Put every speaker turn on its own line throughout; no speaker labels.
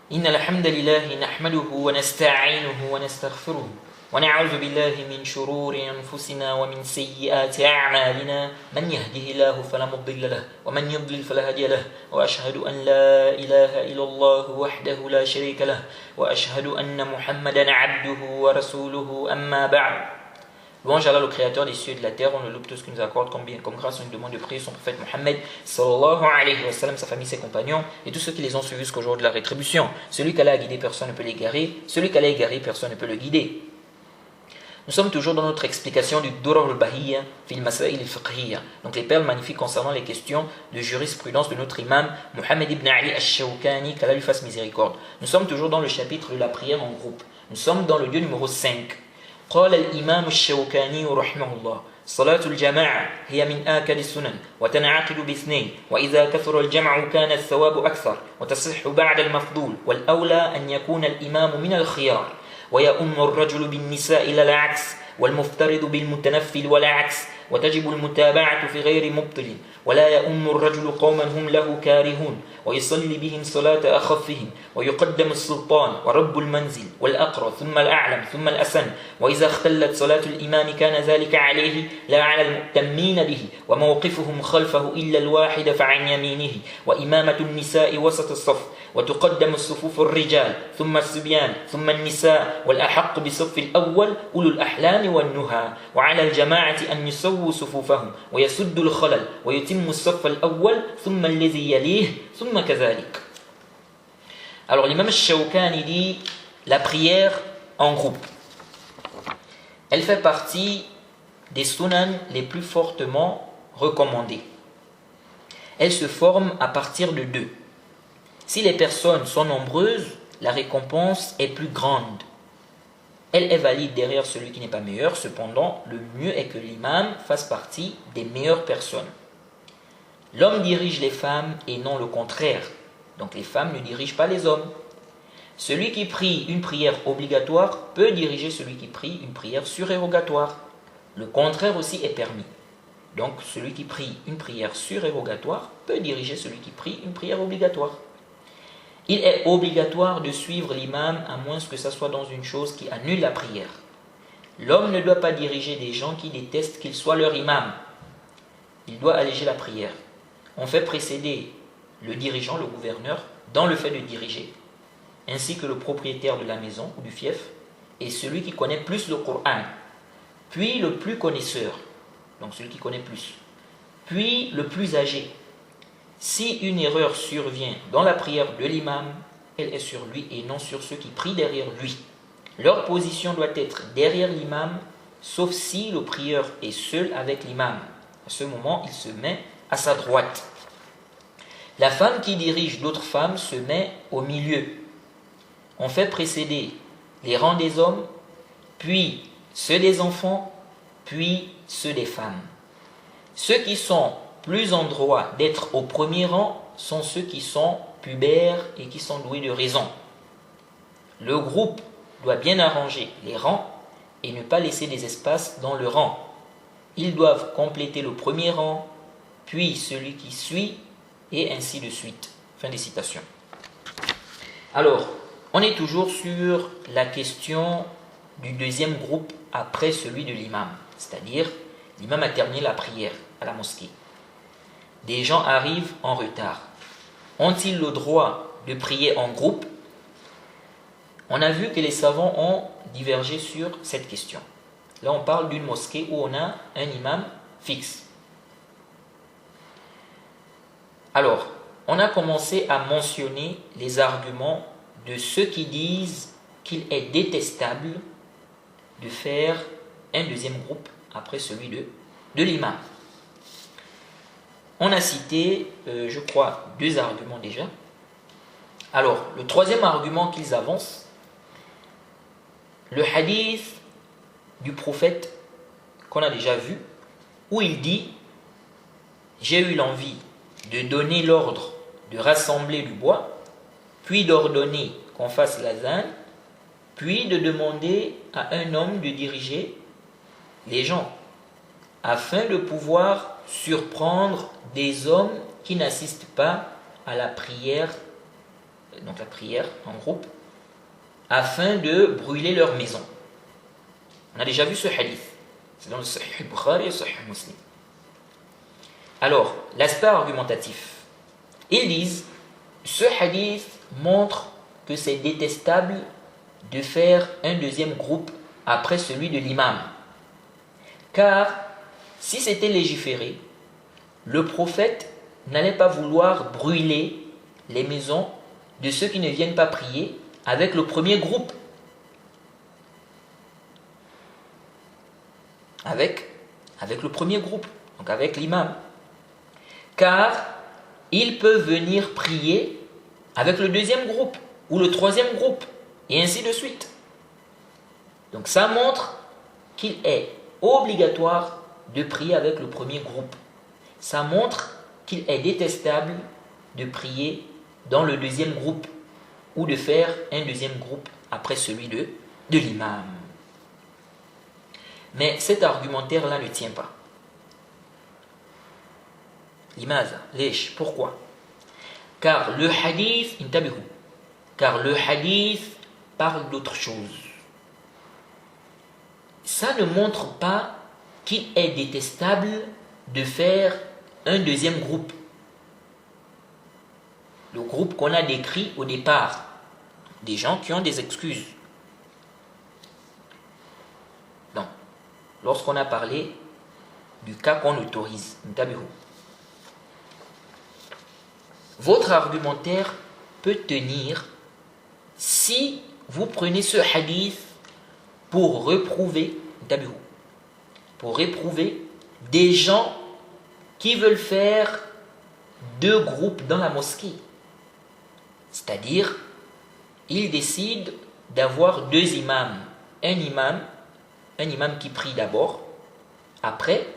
إن الحمد لله نحمده ونستعينه ونستغفره ونعوذ بالله من شرور أنفسنا ومن سيئات أعمالنا من يهده الله فلا مضل له ومن يضلل فلا هادي له وأشهد أن لا إله إلا الله وحده لا شريك له وأشهد أن محمدا عبده ورسوله أما بعد. Louange à Allah, le créateur des cieux et de la terre, on le loue tout ce qu'il nous accorde comme bien, comme grâce, une demande de prière, son prophète Mohammed, sallallahu alayhi wa sallam, sa famille, ses compagnons, et tous ceux qui les ont suivis jusqu'au jour de la rétribution. Celui qu'Allah a guidé, personne ne peut l'égarer. Celui qu'Allah a égaré, personne ne peut le guider. Nous sommes toujours dans notre explication du Durar al-Bahiyya fil Masail al-Fiqhiyya, donc les perles magnifiques concernant les questions de jurisprudence de notre imam Muhammad ibn Ali al-Shawkani, qu'Allah lui fasse miséricorde. Nous sommes toujours dans le chapitre de la prière en groupe. Nous sommes dans le lieu numéro 5. قال الإمام الشوكاني رحمه الله: صلاة الجماعة هي من آكد السنن وتنعقد باثنين، وإذا كثر الجمع كان الثواب أكثر وتصح بعد المفضول، والأولى أن يكون الإمام من الخيار ويؤم الرجل بالنساء لا العكس، والمفترض بالمتنفل ولا عكس، وتجب المتابعة في غير مبطل، ولا يؤم الرجل قوما هم له كارهون ويصلي بهم صلاة أخفهم، ويقدم السلطان ورب المنزل والأقرب ثم الأعلم ثم الأسن، وإذا اختلت صلاة الإمام كان ذلك عليه لا على المؤتمين به، وموقفهم خلفه إلا الواحد فعن يمينه، وإمامة النساء وسط الصف، وتقدم الصفوف الرجال ثم الصبيان ثم النساء، والأحق بصف الأول أولو الأحلام والنهى، وعلى الجماعة أن يسووا صفوفهم ويسدوا الخلل ويتموا الصف الأول ثم الذي يليه ثم كذلك. Alors l'imam Shawkani dit la prière en groupe. Elle fait partie des sunan les plus fortement recommandées. Elle se forme à partir de deux. Si les personnes sont nombreuses, la récompense est plus grande. Elle est valide derrière celui qui n'est pas meilleur, cependant, le mieux est que l'imam fasse partie des meilleures personnes. L'homme dirige les femmes et non le contraire. Donc les femmes ne dirigent pas les hommes. Celui qui prie une prière obligatoire peut diriger celui qui prie une prière surérogatoire. Le contraire aussi est permis. Donc celui qui prie une prière surérogatoire peut diriger celui qui prie une prière obligatoire. Il est obligatoire de suivre l'imam à moins que ce soit dans une chose qui annule la prière. L'homme ne doit pas diriger des gens qui détestent qu'il soit leur imam. Il doit alléger la prière. On fait précéder le dirigeant, le gouverneur, dans le fait de diriger, ainsi que le propriétaire de la maison ou du fief, et celui qui connaît plus le Coran, puis le plus connaisseur, donc celui qui connaît plus, puis le plus âgé. Si une erreur survient dans la prière de l'imam, elle est sur lui et non sur ceux qui prient derrière lui. Leur position doit être derrière l'imam, sauf si le prieur est seul avec l'imam. À ce moment, il se met à sa droite. La femme qui dirige d'autres femmes se met au milieu. On fait précéder les rangs des hommes, puis ceux des enfants, puis ceux des femmes. Ceux qui sont plus en droit d'être au premier rang sont ceux qui sont pubères et qui sont doués de raison. Le groupe doit bien arranger les rangs et ne pas laisser des espaces dans le rang. Ils doivent compléter le premier rang, puis celui qui suit, et ainsi de suite. Fin des citations. Alors, on est toujours sur la question du deuxième groupe après celui de l'imam. C'est-à-dire, l'imam a terminé la prière à la mosquée. Des gens arrivent en retard. Ont-ils le droit de prier en groupe? On a vu que les savants ont divergé sur cette question. Là, on parle d'une mosquée où on a un imam fixe. Alors, on a commencé à mentionner les arguments de ceux qui disent qu'il est détestable de faire un deuxième groupe après celui de l'imam. On a cité, je crois, deux arguments déjà. Alors, le troisième argument qu'ils avancent, le hadith du prophète qu'on a déjà vu, où il dit « J'ai eu l'envie de donner l'ordre de rassembler du bois, puis d'ordonner qu'on fasse l'azan, puis de demander à un homme de diriger les gens, afin de pouvoir surprendre des hommes qui n'assistent pas à la prière donc la prière en groupe, afin de brûler leur maison. On a déjà vu ce hadith. C'est dans le Sahih al-Bukhari et le Sahih Muslim. Alors, l'aspect argumentatif. Ils disent, ce hadith montre que c'est détestable de faire un deuxième groupe après celui de l'imam. Car si c'était légiféré, le prophète n'allait pas vouloir brûler les maisons de ceux qui ne viennent pas prier avec le premier groupe. Avec le premier groupe, donc avec l'imam. Car il peut venir prier avec le deuxième groupe ou le troisième groupe, et ainsi de suite. Donc ça montre qu'il est obligatoire de prier avec le premier groupe. Ça montre qu'il est détestable de prier dans le deuxième groupe ou de faire un deuxième groupe après celui de l'imam. Mais cet argumentaire-là ne tient pas. Limaza, lèche, pourquoi? Car le hadith, parle d'autre chose. Ça ne montre pas qu'il est détestable de faire un deuxième groupe. Le groupe qu'on a décrit au départ, des gens qui ont des excuses. Donc, lorsqu'on a parlé du cas qu'on autorise, votre argumentaire peut tenir si vous prenez ce hadith pour réprouver des gens qui veulent faire deux groupes dans la mosquée. C'est-à-dire, ils décident d'avoir deux imams. Un imam qui prie d'abord. Après,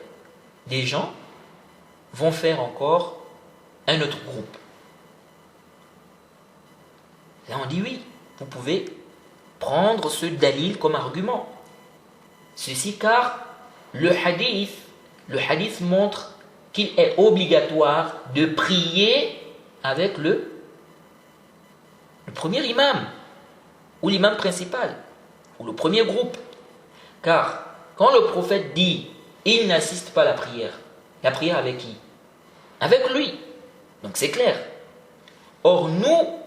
des gens vont faire encore un autre groupe. Là, on dit oui, vous pouvez prendre ce dalil comme argument. Ceci car le hadith montre qu'il est obligatoire de prier avec le premier imam, ou l'imam principal, ou le premier groupe. Car quand le prophète dit il n'assiste pas à la prière avec qui? Avec lui. Donc c'est clair. Or nous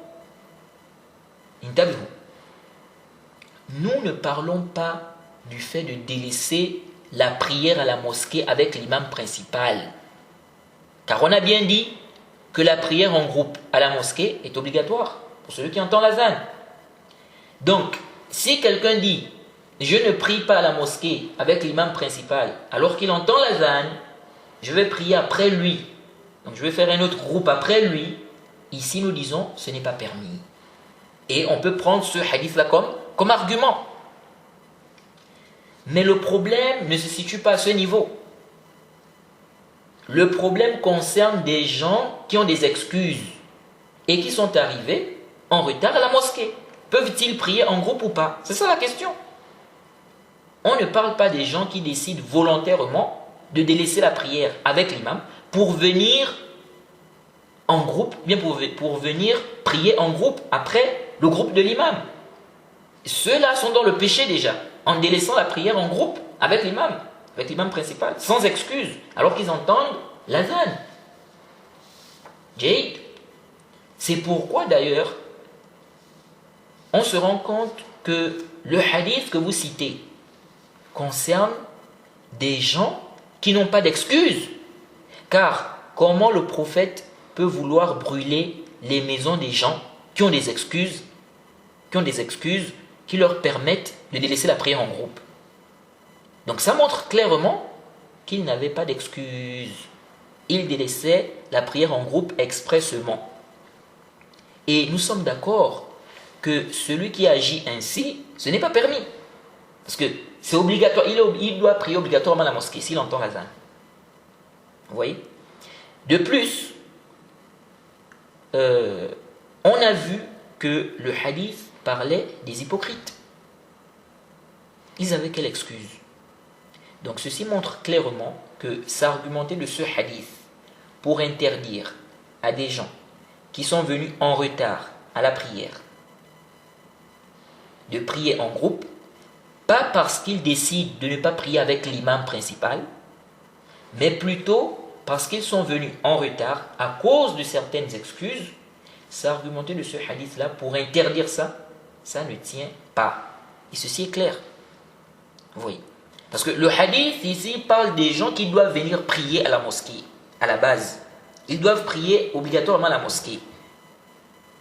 ne parlons pas du fait de délaisser la prière à la mosquée avec l'imam principal. Car on a bien dit que la prière en groupe à la mosquée est obligatoire pour celui qui entend l'azan. Donc, si quelqu'un dit « Je ne prie pas à la mosquée avec l'imam principal alors qu'il entend l'azan, je vais prier après lui. Donc je vais faire un autre groupe après lui. » Ici, nous disons « Ce n'est pas permis. » Et on peut prendre ce hadith-là comme argument. Mais le problème ne se situe pas à ce niveau. Le problème concerne des gens qui ont des excuses et qui sont arrivés en retard à la mosquée. Peuvent-ils prier en groupe ou pas? C'est ça la question. On ne parle pas des gens qui décident volontairement de délaisser la prière avec l'imam pour venir en groupe, bien pour venir prier en groupe après le groupe de l'imam. Ceux-là sont dans le péché déjà, en délaissant la prière en groupe avec l'imam principal, sans excuse, alors qu'ils entendent l'azan. Jade. C'est pourquoi d'ailleurs, on se rend compte que le hadith que vous citez concerne des gens qui n'ont pas d'excuses. Car comment le prophète peut vouloir brûler les maisons des gens qui ont des excuses qui leur permettent de délaisser la prière en groupe? Donc ça montre clairement qu'ils n'avaient pas d'excuses. Ils délaissaient la prière en groupe expressément. Et nous sommes d'accord que celui qui agit ainsi, ce n'est pas permis. Parce que c'est obligatoire, il doit prier obligatoirement à la mosquée s'il entend l'azan. Vous voyez? De plus, on a vu que le hadith parlait des hypocrites. Ils avaient quelle excuse? Donc ceci montre clairement que s'argumenter de ce hadith pour interdire à des gens qui sont venus en retard à la prière. De prier en groupe, pas parce qu'ils décident de ne pas prier avec l'imam principal, mais plutôt parce qu'ils sont venus en retard à cause de certaines excuses. S'argumenter de ce hadith-là pour interdire ça, ça ne tient pas. Et ceci est clair. Vous voyez. Parce que le hadith ici parle des gens qui doivent venir prier à la mosquée, à la base. Ils doivent prier obligatoirement à la mosquée.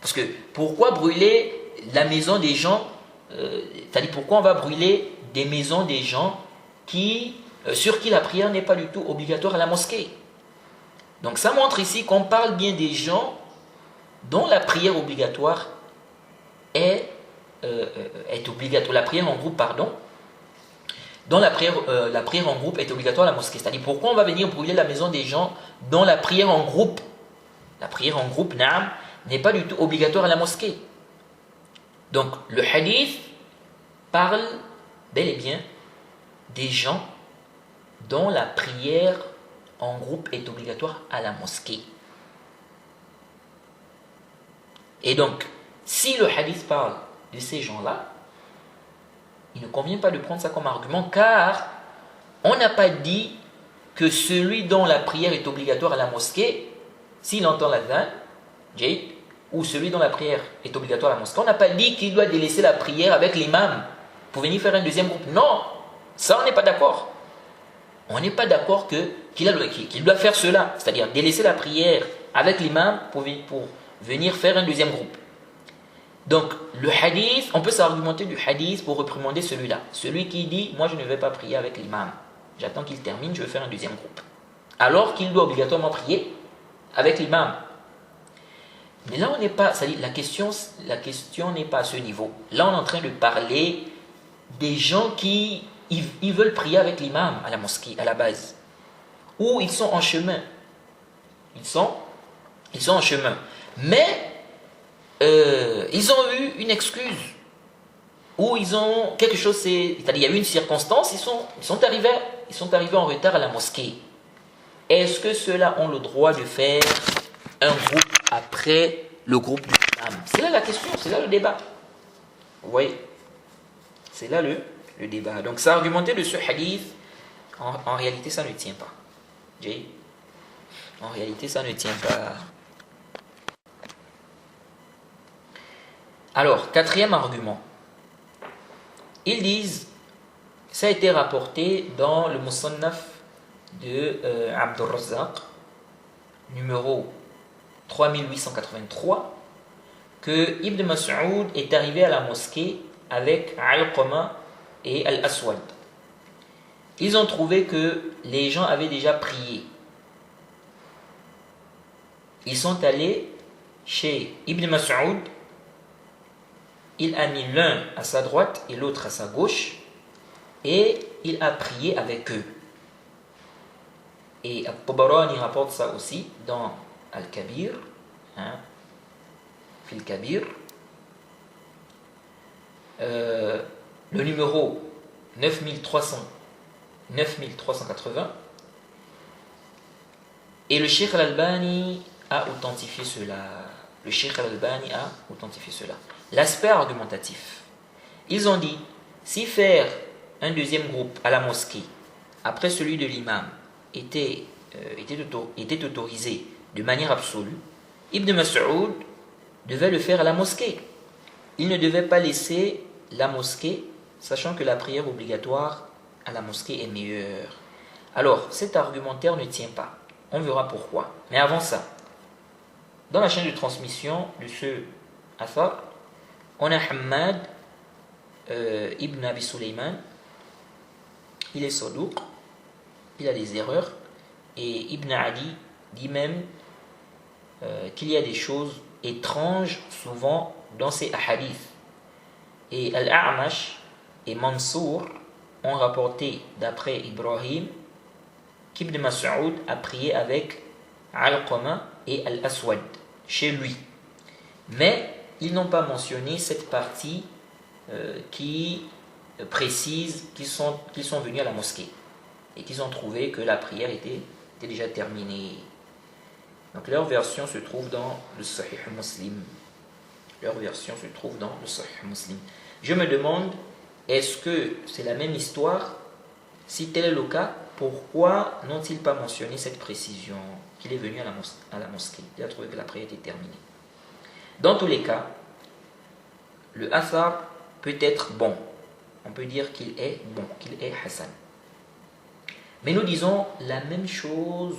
Parce que pourquoi brûler la maison des gens, c'est-à-dire pourquoi on va brûler des maisons des gens sur qui la prière n'est pas du tout obligatoire à la mosquée. Donc ça montre ici qu'on parle bien des gens dont la prière obligatoire est obligatoire, la prière en groupe, pardon, dont la prière en groupe est obligatoire à la mosquée. C'est-à-dire pourquoi on va venir brûler la maison des gens dont la prière en groupe, naam, n'est pas du tout obligatoire à la mosquée. Donc le hadith parle bel et bien des gens dont la prière en groupe est obligatoire à la mosquée. Et donc, si le hadith parle de ces gens-là, il ne convient pas de prendre ça comme argument, car on n'a pas dit que celui dont la prière est obligatoire à la mosquée, s'il entend l'adhan, ou celui dont la prière est obligatoire à la mosquée, on n'a pas dit qu'il doit délaisser la prière avec l'imam pour venir faire un deuxième groupe. Non, ça on n'est pas d'accord. On n'est pas d'accord qu'il doit faire cela, c'est-à-dire délaisser la prière avec l'imam pour venir faire un deuxième groupe. Donc, le hadith, on peut s'argumenter du hadith pour réprimander celui-là. Celui qui dit, moi je ne vais pas prier avec l'imam. J'attends qu'il termine, je vais faire un deuxième groupe. Alors qu'il doit obligatoirement prier avec l'imam. Mais là, on n'est pas, c'est-à-dire la question n'est pas à ce niveau. Là, on est en train de parler des gens qui ils veulent prier avec l'imam à la mosquée, à la base. Ou ils sont en chemin. Ils sont en chemin. Mais ils ont eu une excuse, ou ils ont quelque chose, c'est-à-dire il y a eu une circonstance, ils sont arrivés en retard à la mosquée. Est-ce que ceux-là ont le droit de faire un groupe après le groupe du imam? C'est là la question, c'est là le débat. Vous voyez? C'est là le débat. Donc ça argumenter de ce hadith, en réalité ça ne tient pas. En réalité ça ne tient pas. Alors, quatrième argument. Ils disent, ça a été rapporté dans le Musannaf de Abdur Razzaq, numéro 3883, que Ibn Mas'ud est arrivé à la mosquée avec Alqama et Al-Aswad. Ils ont trouvé que les gens avaient déjà prié. Ils sont allés chez Ibn Mas'ud. Il a mis l'un à sa droite et l'autre à sa gauche, et il a prié avec eux. Et Al-Tabarani rapporte ça aussi dans Al-Kabir, Fil Kabir, le numéro 9380, et le Cheikh Al-Albani a authentifié cela. L'aspect argumentatif. Ils ont dit, si faire un deuxième groupe à la mosquée, après celui de l'imam, était autorisé de manière absolue, Ibn Mas'ud devait le faire à la mosquée. Il ne devait pas laisser la mosquée, sachant que la prière obligatoire à la mosquée est meilleure. Alors, cet argumentaire ne tient pas. On verra pourquoi. Mais avant ça, dans la chaîne de transmission de ce Athar, on a Hammad ibn Abi Sulaiman. Il est saduq, il a des erreurs, et Ibn Adi dit même qu'il y a des choses étranges souvent dans ces hadiths. Et Al-A'mash et Mansour ont rapporté d'après Ibrahim qu'Ibn Mas'ud a prié avec Alqama et Al-Aswad chez lui. Mais ils n'ont pas mentionné cette partie qui précise qu'ils sont venus à la mosquée et qu'ils ont trouvé que la prière était déjà terminée. Donc leur version se trouve dans le Sahih Muslim. Leur version se trouve dans le Sahih Muslim. Je me demande, est-ce que c'est la même histoire? Si tel est le cas, pourquoi n'ont-ils pas mentionné cette précision qu'il est venu à la mosquée? Il a trouvé que la prière était terminée. Dans tous les cas, le athar peut être bon. On peut dire qu'il est bon, qu'il est Hassan. Mais nous disons la même chose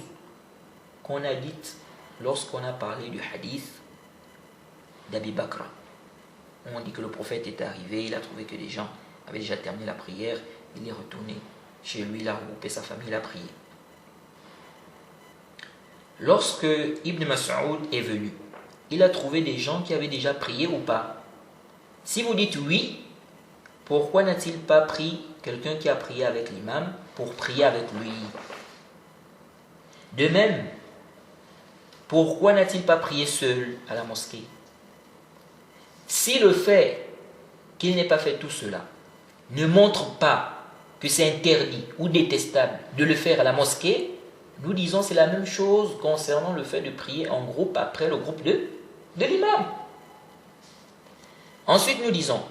qu'on a dite lorsqu'on a parlé du hadith d'Abi Bakr. On dit que le prophète est arrivé, il a trouvé que les gens avaient déjà terminé la prière, il est retourné chez lui, il a regroupé sa famille, il a prié. Lorsque Ibn Mas'ud est venu, il a trouvé des gens qui avaient déjà prié ou pas? Si vous dites oui, pourquoi n'a-t-il pas pris quelqu'un qui a prié avec l'imam pour prier avec lui? De même, pourquoi n'a-t-il pas prié seul à la mosquée? Si le fait qu'il n'ait pas fait tout cela ne montre pas que c'est interdit ou détestable de le faire à la mosquée, nous disons c'est la même chose concernant le fait de prier en groupe après le groupe de l'imam. Ensuite nous disons,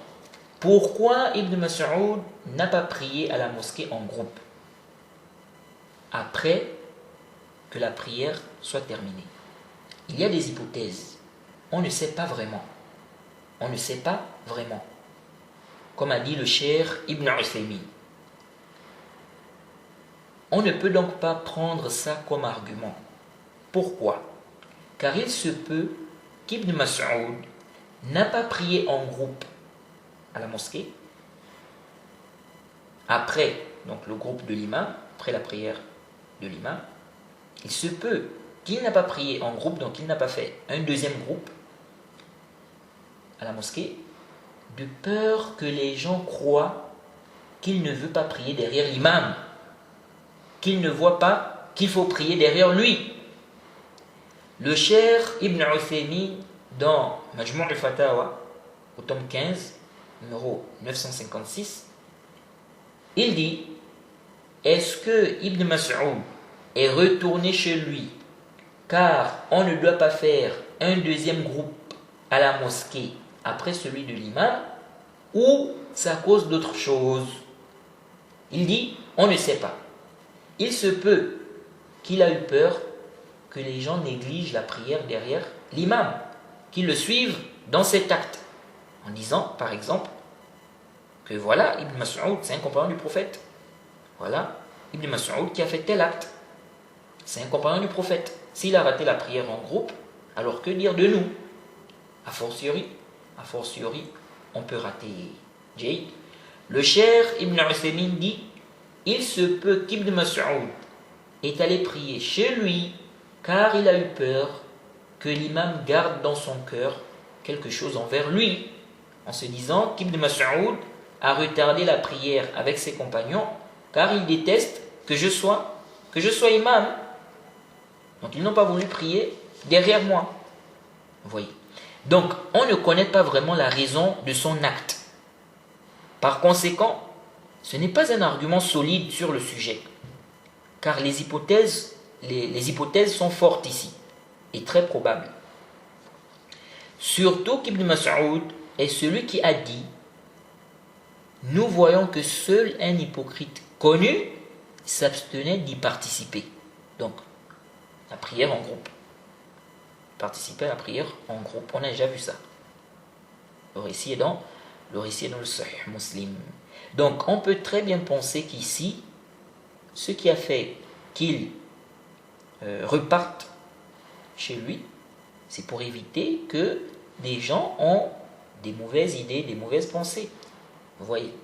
pourquoi Ibn Mas'ud n'a pas prié à la mosquée en groupe après que la prière soit terminée? Il y a des hypothèses. On ne sait pas vraiment. On ne sait pas vraiment. Comme a dit le cheikh Ibn Uthaymin. On ne peut donc pas prendre ça comme argument. Pourquoi? Car il se peut qu'Ibn Mas'ud n'a pas prié en groupe à la mosquée après donc le groupe de l'imam, après la prière de l'imam. Il se peut qu'il n'a pas prié en groupe, donc il n'a pas fait un deuxième groupe à la mosquée, de peur que les gens croient qu'il ne veut pas prier derrière l'imam, qu'il ne voit pas qu'il faut prier derrière lui. Le cheikh Ibn Uthaymin, dans Majmu' al-Fatawa, au tome 15, numéro 956, il dit: est-ce que Ibn Mas'ud est retourné chez lui car on ne doit pas faire un deuxième groupe à la mosquée après celui de l'imam, ou c'est à cause d'autre chose? Il dit, on ne sait pas. Il se peut qu'il a eu peur que les gens négligent la prière derrière l'imam, qu'ils le suivent dans cet acte, en disant par exemple que voilà, Ibn Mas'ud c'est un compagnon du prophète, voilà Ibn Mas'ud qui a fait tel acte, c'est un compagnon du prophète. S'il a raté la prière en groupe, alors que dire de nous? A fortiori, on peut rater. Jay. Le cheikh Ibn Uthaymin dit, il se peut qu'Ibn Mas'ud est allé prier chez lui car il a eu peur que l'imam garde dans son cœur quelque chose envers lui, en se disant qu'Ibn Mas'ud a retardé la prière avec ses compagnons car il déteste que je sois imam. Donc ils n'ont pas voulu prier derrière moi. Vous voyez. Donc on ne connaît pas vraiment la raison de son acte. Par conséquent, ce n'est pas un argument solide sur le sujet, car les hypothèses sont fortes ici et très probables. Surtout qu'Ibn Mas'ud est celui qui a dit: nous voyons que seul un hypocrite connu s'abstenait d'y participer. Donc, la prière en groupe. Participer à la prière en groupe, on a déjà vu ça. Le récit est dans le Sahih Muslim. Donc, on peut très bien penser qu'ici, ce qui a fait qu'il reparte chez lui, c'est pour éviter que des gens ont des mauvaises idées, des mauvaises pensées. Vous voyez.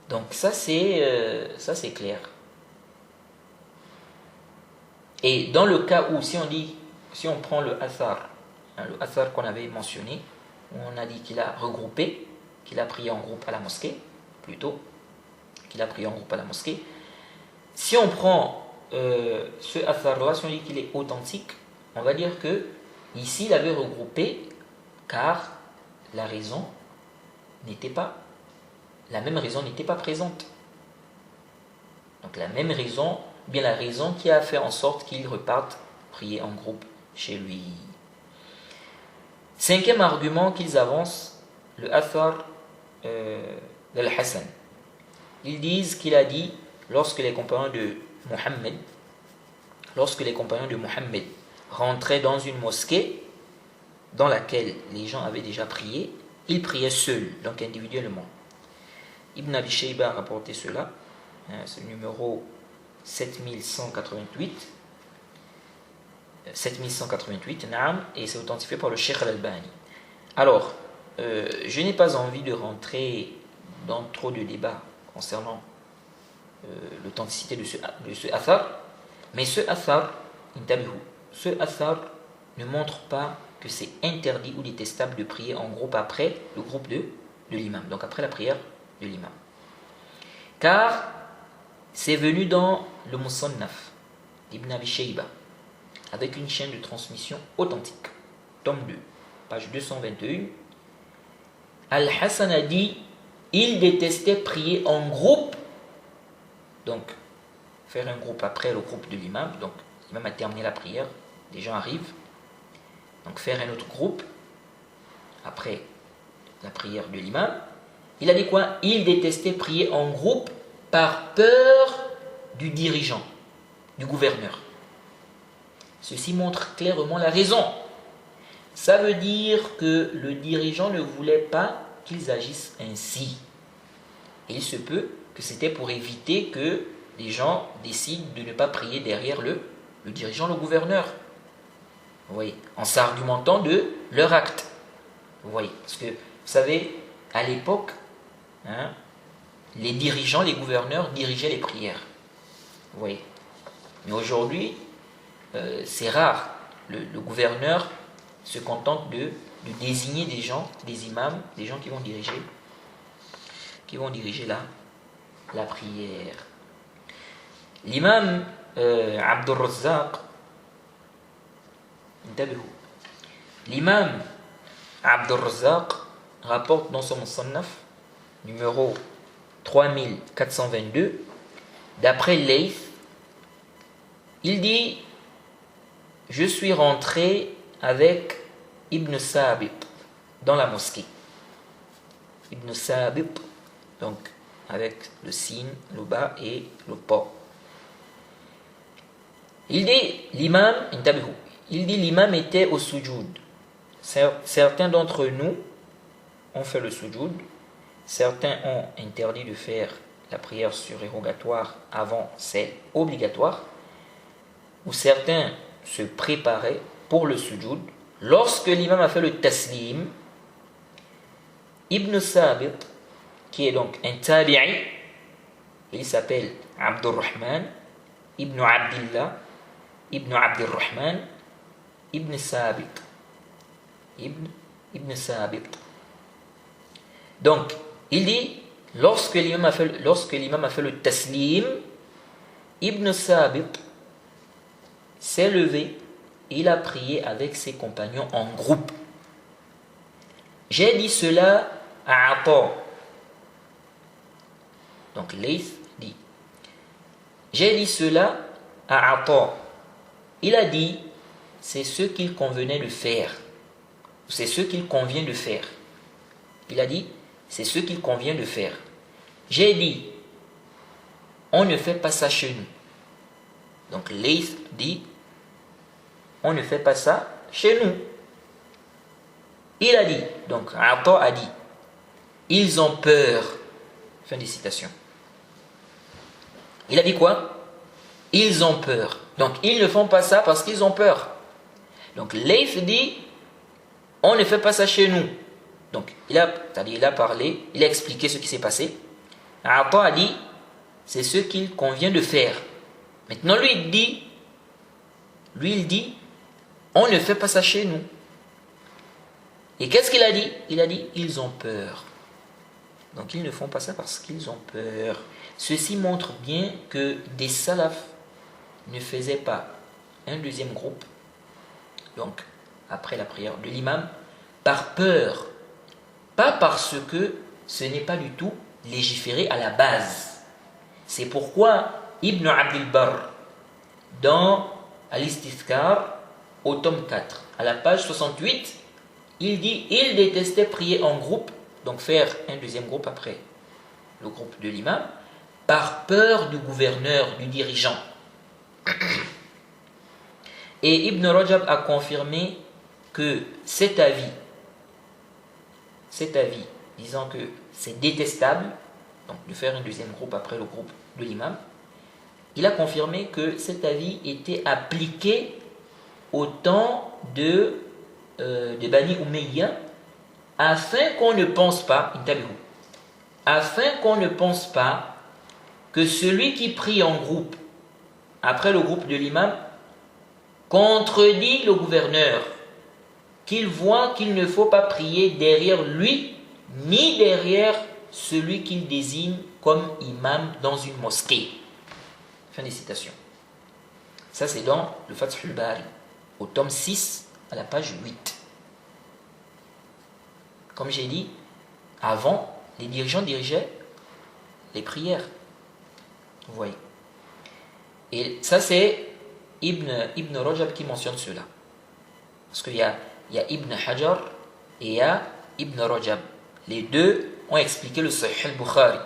Donc ça c'est clair. Et dans le cas où si on prend le athar, le athar qu'on avait mentionné, où on a dit qu'il a regroupé, qu'il a prié en groupe à la mosquée, plutôt, qu'il a prié en groupe à la mosquée. Si on prend ce athar-là, si on dit qu'il est authentique, on va dire que ici il avait regroupé car la même raison n'était pas présente. Donc la même raison, bien la raison qui a fait en sorte qu'il reparte prier en groupe chez lui. Cinquième argument qu'ils avancent, le athar d'Al-Hassan. Ils disent qu'il a dit, lorsque les compagnons de Mohammed rentraient dans une mosquée dans laquelle les gens avaient déjà prié, ils priaient seuls, donc individuellement. Ibn Abi Shayba a rapporté cela, c'est le numéro 7188, et c'est authentifié par le Cheikh Al-Albani. Alors, je n'ai pas envie de rentrer dans trop de débats concernant l'authenticité de ce athar, mais ce athar ne montre pas que c'est interdit ou détestable de prier en groupe après le groupe de l'imam, donc après la prière de l'imam. Car c'est venu dans le Musannaf d'Ibn Abi Shayba avec une chaîne de transmission authentique. Tome 2, page 221. Al-Hassan a dit, il détestait prier en groupe, donc faire un groupe après le groupe de l'imam, donc l'imam a terminé la prière, les gens arrivent, donc faire un autre groupe après la prière de l'imam. Il a dit quoi? Il détestait prier en groupe par peur du dirigeant, du gouverneur. Ceci montre clairement la raison. Ça veut dire que le dirigeant ne voulait pas qu'ils agissent ainsi. Et il se peut que c'était pour éviter que les gens décident de ne pas prier derrière le dirigeant, le gouverneur. Vous voyez, en s'argumentant de leur acte. Vous voyez, parce que, vous savez, à l'époque, les dirigeants, les gouverneurs dirigeaient les prières. Vous voyez. Mais aujourd'hui, c'est rare. Le gouverneur se contente de désigner des gens, des imams, des gens qui vont diriger la prière. L'imam Abdur Razzaq, rapporte dans son Musannaf numéro 3422, d'après Layth, il dit: je suis rentré avec Ibn Sabit dans la mosquée. Ibn Sabit, donc avec le signe, le bas et le pas. Il dit l'imam était au sujoud. Certains d'entre nous ont fait le sujoud. Certains ont interdit de faire la prière surérogatoire avant celle obligatoire. Ou certains se préparaient pour le sujoud. Lorsque l'imam a fait le taslim, Ibn Sabit, qui est donc un tabi'i, il s'appelle Abdurrahman, Ibn Abdillah, Ibn Abdurrahman, Ibn Sabit. Ibn Sabit. Donc, il dit, lorsque l'imam a fait le taslim, Ibn Sabit s'est levé et il a prié avec ses compagnons en groupe. J'ai dit cela à Ata. Donc, Layth dit, j'ai dit cela à Ata. Il a dit, c'est ce qu'il convenait de faire. C'est ce qu'il convient de faire. Il a dit, c'est ce qu'il convient de faire. J'ai dit, on ne fait pas ça chez nous. Donc Layth dit, on ne fait pas ça chez nous. Il a dit, donc Ata a dit, ils ont peur. Fin de citation. Il a dit quoi? Ils ont peur. Donc ils ne font pas ça parce qu'ils ont peur. Donc Layth dit, on ne fait pas ça chez nous. Donc il a parlé, il a expliqué ce qui s'est passé. Ata a dit, c'est ce qu'il convient de faire. Maintenant lui il dit, on ne fait pas ça chez nous. Et qu'est-ce qu'il a dit? Il a dit, ils ont peur. Donc ils ne font pas ça parce qu'ils ont peur. Ceci montre bien que des salafs ne faisaient pas un deuxième groupe, donc après la prière de l'imam, par peur, pas parce que ce n'est pas du tout légiféré à la base. C'est pourquoi Ibn Abdil Barr, dans Al-Istithkar, au tome 4, à la page 68, il dit il détestait prier en groupe, donc faire un deuxième groupe après le groupe de l'imam, par peur du gouverneur, du dirigeant. Et Ibn Rajab a confirmé que cet avis disant que c'est détestable, donc de faire un deuxième groupe après le groupe de l'imam, il a confirmé que cet avis était appliqué au temps de Bani Umayya, afin qu'on ne pense pas, que celui qui prie en groupe après le groupe de l'imam contredit le gouverneur, qu'il voit qu'il ne faut pas prier derrière lui ni derrière celui qu'il désigne comme imam dans une mosquée. Fin des citations. Ça, c'est dans le Fath al-Bari, au tome 6, à la page 8. Comme j'ai dit, avant, les dirigeants dirigeaient les prières. Vous voyez. Et ça, c'est Ibn Rajab qui mentionne cela. Parce qu'il y a Ibn Hajar et il y a Ibn Rajab. Les deux ont expliqué le Sahih al-Bukhari.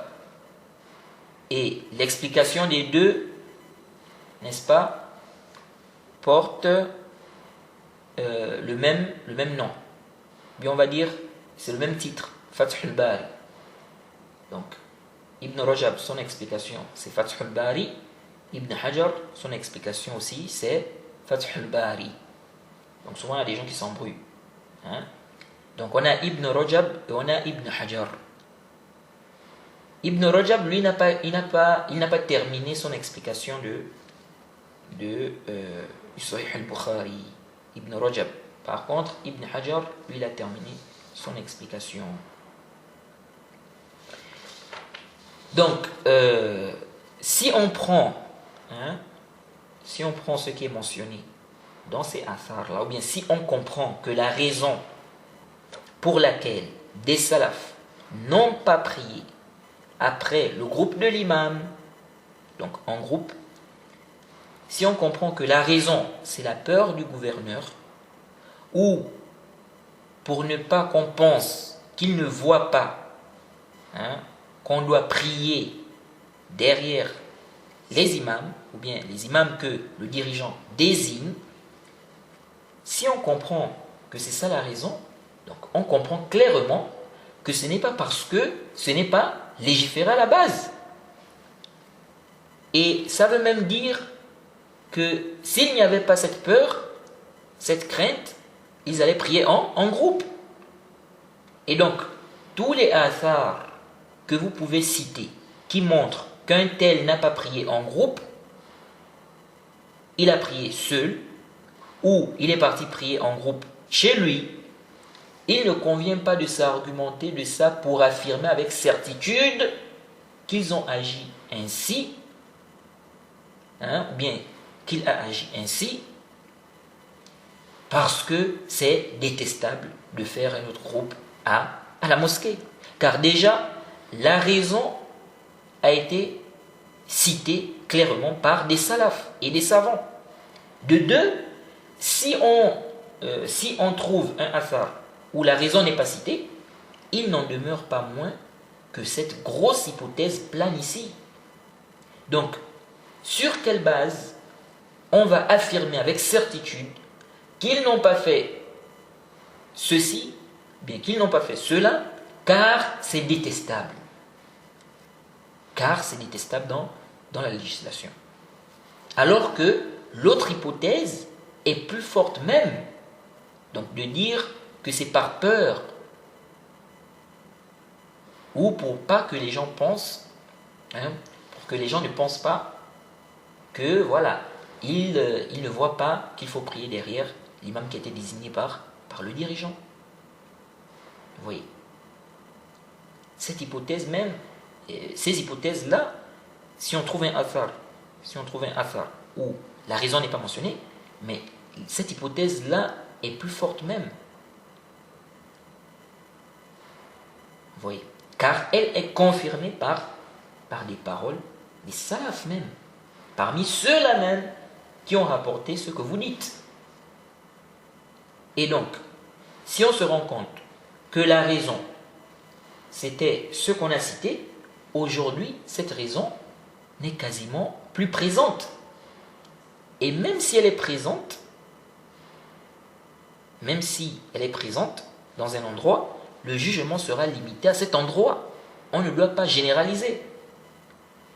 Et l'explication des deux, n'est-ce pas, porte le même nom. Bien, on va dire, c'est le même titre, Fath al-Bari. Donc, Ibn Rajab, son explication, c'est Fath al-Bari. Ibn Hajar, son explication aussi, c'est Fath al-Bari. Donc, souvent, il y a des gens qui s'embrouillent. Hein? Donc, on a Ibn Rajab et on a Ibn Hajar. Ibn Rajab, lui, il n'a pas terminé son explication de Sahih al-Bukhari. Ibn Rajab. Par contre, Ibn Hajar, lui, il a terminé son explication. Donc, si on prend ce qui est mentionné dans ces athars-là, ou bien si on comprend que la raison pour laquelle des salafs n'ont pas prié après le groupe de l'imam, donc en groupe, si on comprend que la raison, c'est la peur du gouverneur, ou pour ne pas qu'on pense qu'il ne voit pas qu'on doit prier derrière les imams, ou bien les imams que le dirigeant désigne, si on comprend que c'est ça la raison, donc on comprend clairement que ce n'est pas parce que ce n'est pas légiféré à la base. Et ça veut même dire que s'il n'y avait pas cette peur, cette crainte, ils allaient prier en groupe. Et donc, tous les athars que vous pouvez citer qui montrent qu'un tel n'a pas prié en groupe, il a prié seul, ou il est parti prier en groupe chez lui, il ne convient pas de s'argumenter de ça pour affirmer avec certitude qu'ils ont agi ainsi, ou bien qu'il a agi ainsi, parce que c'est détestable de faire un autre groupe à la mosquée. Car déjà, la raison a été citée clairement par des salafs et des savants. De deux, si on trouve un athar où la raison n'est pas citée, il n'en demeure pas moins que cette grosse hypothèse plane ici. Donc, sur quelle base on va affirmer avec certitude qu'ils n'ont pas fait ceci, bien qu'ils n'ont pas fait cela, car c'est détestable. Car c'est détestable dans la législation. Alors que l'autre hypothèse est plus forte même. Donc de dire que c'est par peur ou pour pas que les gens pensent, pour que les gens ne pensent pas que voilà, ils ne voient pas qu'il faut prier derrière l'imam qui a été désigné par le dirigeant. Vous voyez. Cette hypothèse même, ces hypothèses-là, si on trouve un athar où la raison n'est pas mentionnée, mais cette hypothèse-là est plus forte même. Vous voyez. Car elle est confirmée par des paroles des salafs même, parmi ceux-là même qui ont rapporté ce que vous dites. Et donc, si on se rend compte que la raison, c'était ce qu'on a cité, aujourd'hui, cette raison n'est quasiment plus présente. Et même si elle est présente, dans un endroit, le jugement sera limité à cet endroit. On ne doit pas généraliser.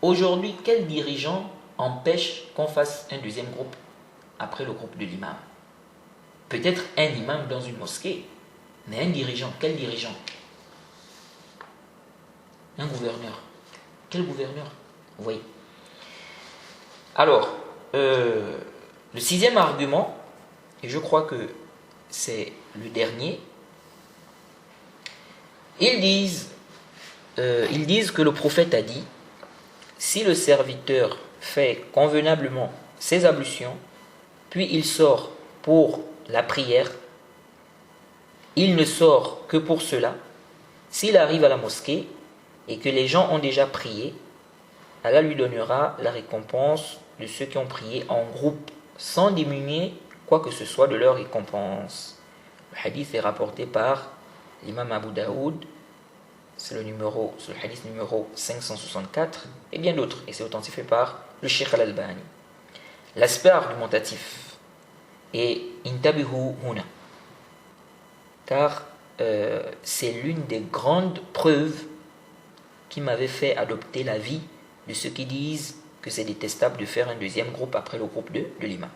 Aujourd'hui, quel dirigeant empêche qu'on fasse un deuxième groupe après le groupe de l'imam? Peut-être un imam dans une mosquée, mais un dirigeant, quel dirigeant? Un gouverneur. Quel gouverneur? Vous voyez. Alors, le sixième argument, et je crois que c'est le dernier, ils disent que le prophète a dit: si le serviteur fait convenablement ses ablutions, puis il sort pour la prière, il ne sort que pour cela. S'il arrive à la mosquée et que les gens ont déjà prié, Allah lui donnera la récompense de ceux qui ont prié en groupe, sans diminuer quoi que ce soit de leur récompense. Le hadith est rapporté par l'imam Abu Daoud, c'est le hadith numéro 564, et bien d'autres, et c'est authentifié par le Cheikh Al-Albani. L'aspect argumentatif est intabihu huna, car c'est l'une des grandes preuves qui m'avait fait adopter l'avis de ceux qui disent que c'est détestable de faire un deuxième groupe après le groupe de l'imam.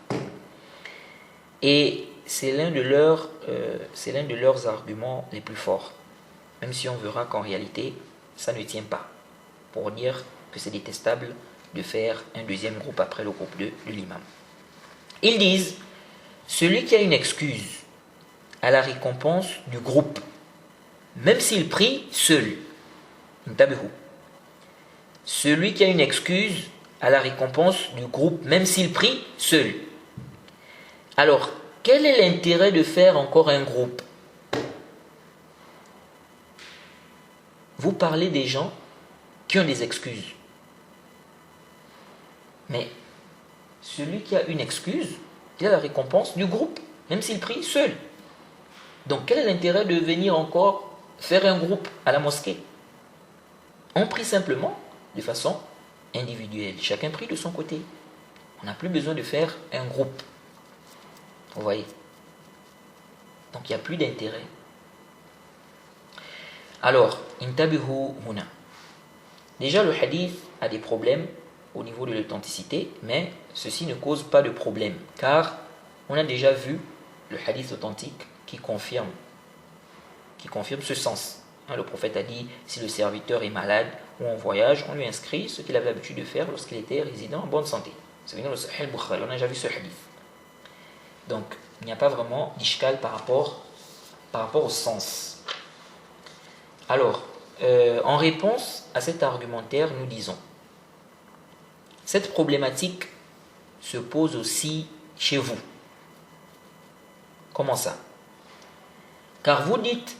Et c'est l'un de leurs arguments les plus forts, même si on verra qu'en réalité, ça ne tient pas, pour dire que c'est détestable de faire un deuxième groupe après le groupe de l'imam. Ils disent: celui qui a une excuse a la récompense du groupe, même s'il prie seul. Celui qui a une excuse a la récompense du groupe, même s'il prie seul. Alors, quel est l'intérêt de faire encore un groupe? Vous parlez des gens qui ont des excuses. Mais celui qui a une excuse, il a la récompense du groupe, même s'il prie seul. Donc quel est l'intérêt de venir encore faire un groupe à la mosquée? On prie simplement de façon individuelle. Chacun prie de son côté. On n'a plus besoin de faire un groupe. Vous voyez? Donc il n'y a plus d'intérêt. Alors, intabihu huna. Déjà, le hadith a des problèmes au niveau de l'authenticité, mais ceci ne cause pas de problème, car on a déjà vu le hadith authentique qui confirme ce sens. Le prophète a dit: si le serviteur est malade ou en voyage, on lui inscrit ce qu'il avait l'habitude de faire lorsqu'il était résident en bonne santé. C'est dans le Sahih al-Bukhari, on a déjà vu ce hadith. Donc, il n'y a pas vraiment d'ishkal par rapport au sens. Alors, en réponse à cet argumentaire, nous disons: cette problématique se pose aussi chez vous. Comment ça? Car vous dites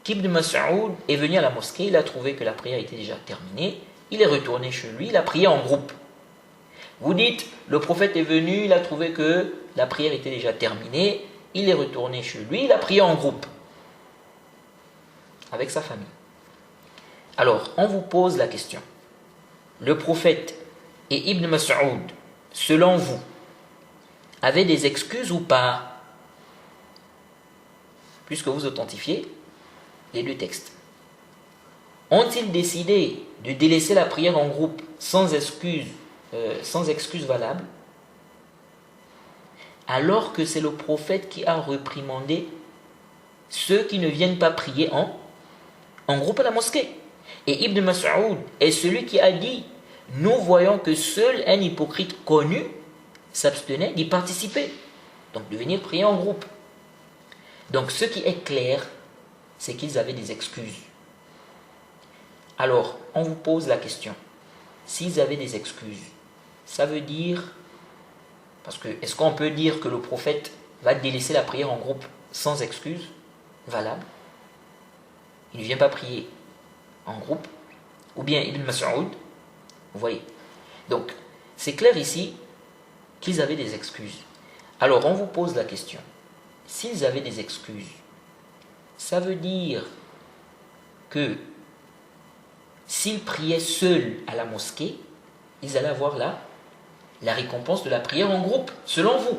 qu'Ibn Mas'ud est venu à la mosquée, il a trouvé que la prière était déjà terminée, il est retourné chez lui, il a prié en groupe. Vous dites, le prophète est venu, il a trouvé que la prière était déjà terminée, il est retourné chez lui, il a prié en groupe, avec sa famille. Alors, on vous pose la question: le prophète et Ibn Mas'ud, selon vous, avaient des excuses ou pas? Puisque vous authentifiez les deux textes. Ont-ils décidé de délaisser la prière en groupe sans excuse valable, alors que c'est le prophète qui a réprimandé ceux qui ne viennent pas prier en groupe à la mosquée? Et Ibn Mas'ud est celui qui a dit: nous voyons que seul un hypocrite connu s'abstenait d'y participer, donc de venir prier en groupe. Donc ce qui est clair, c'est qu'ils avaient des excuses. Alors, on vous pose la question: s'ils avaient des excuses, ça veut dire, parce que est-ce qu'on peut dire que le prophète va délaisser la prière en groupe sans excuse valable? Il ne vient pas prier en groupe, ou bien Ibn Mas'ud, vous voyez. Donc, c'est clair ici qu'ils avaient des excuses. Alors, on vous pose la question: s'ils avaient des excuses, ça veut dire que s'ils priaient seuls à la mosquée, ils allaient avoir la récompense de la prière en groupe, selon vous.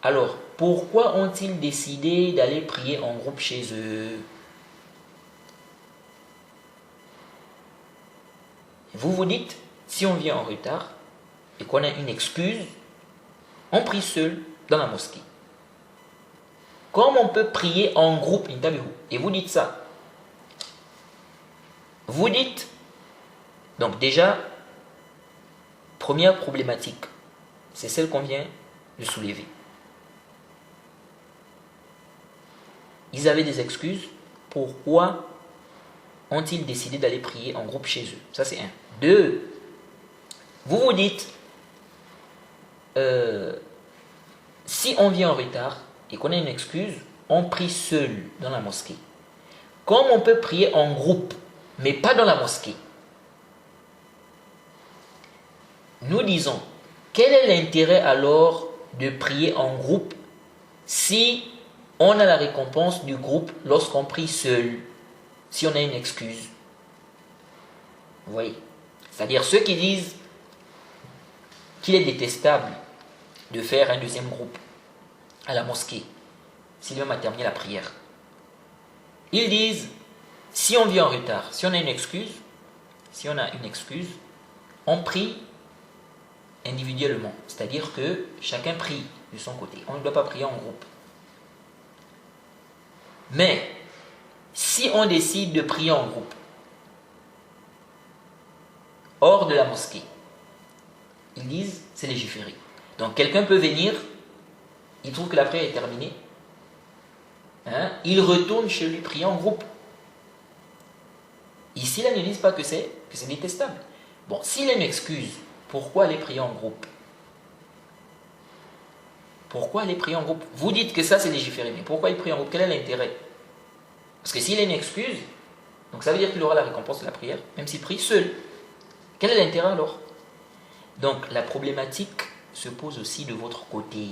Alors, pourquoi ont-ils décidé d'aller prier en groupe chez eux? Vous vous dites, si on vient en retard et qu'on a une excuse, on prie seul dans la mosquée. Comme on peut prier en groupe, et vous dites ça. Vous dites, donc déjà, première problématique, c'est celle qu'on vient de soulever. Ils avaient des excuses, pourquoi ont-ils décidé d'aller prier en groupe chez eux? Ça c'est un. Deux, vous vous dites, si on vient en retard et qu'on a une excuse, on prie seul dans la mosquée. Comme on peut prier en groupe, mais pas dans la mosquée, nous disons, quel est l'intérêt alors de prier en groupe si on a la récompense du groupe lorsqu'on prie seul, si on a une excuse? Vous voyez? C'est-à-dire ceux qui disent qu'il est détestable de faire un deuxième groupe à la mosquée, si l'imam a terminé la prière. Ils disent, si on vient en retard, si on a une excuse, on prie individuellement. C'est-à-dire que chacun prie de son côté. On ne doit pas prier en groupe. Mais, si on décide de prier en groupe, hors de la mosquée, ils disent, c'est légiféré. Donc quelqu'un peut venir, il trouve que la prière est terminée, il retourne chez lui prier en groupe. Ici, là, ils ne disent pas que c'est détestable. Bon, s'il a une excuse, pourquoi aller prier en groupe? Pourquoi aller prier en groupe? Vous dites que ça c'est légiféré, mais pourquoi il prie en groupe? Quel est l'intérêt? Parce que s'il a une excuse, donc ça veut dire qu'il aura la récompense de la prière, même s'il prie seul. Quel est l'intérêt alors? Donc la problématique se pose aussi de votre côté.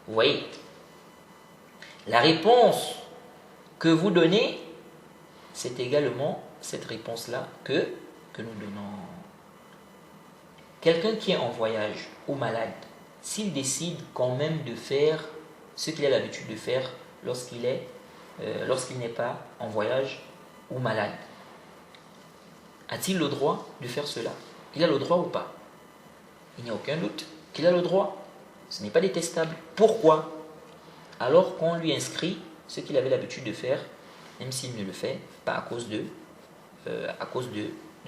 Vous voyez? La réponse que vous donnez, c'est également cette réponse-là que nous donnons. Quelqu'un qui est en voyage ou malade, s'il décide quand même de faire ce qu'il a l'habitude de faire lorsqu'il n'est pas en voyage ou malade, a-t-il le droit de faire cela? Il a le droit ou pas? Il n'y a aucun doute qu'il a le droit. Ce n'est pas détestable. Pourquoi? Alors qu'on lui inscrit ce qu'il avait l'habitude de faire, même s'il ne le fait pas à cause de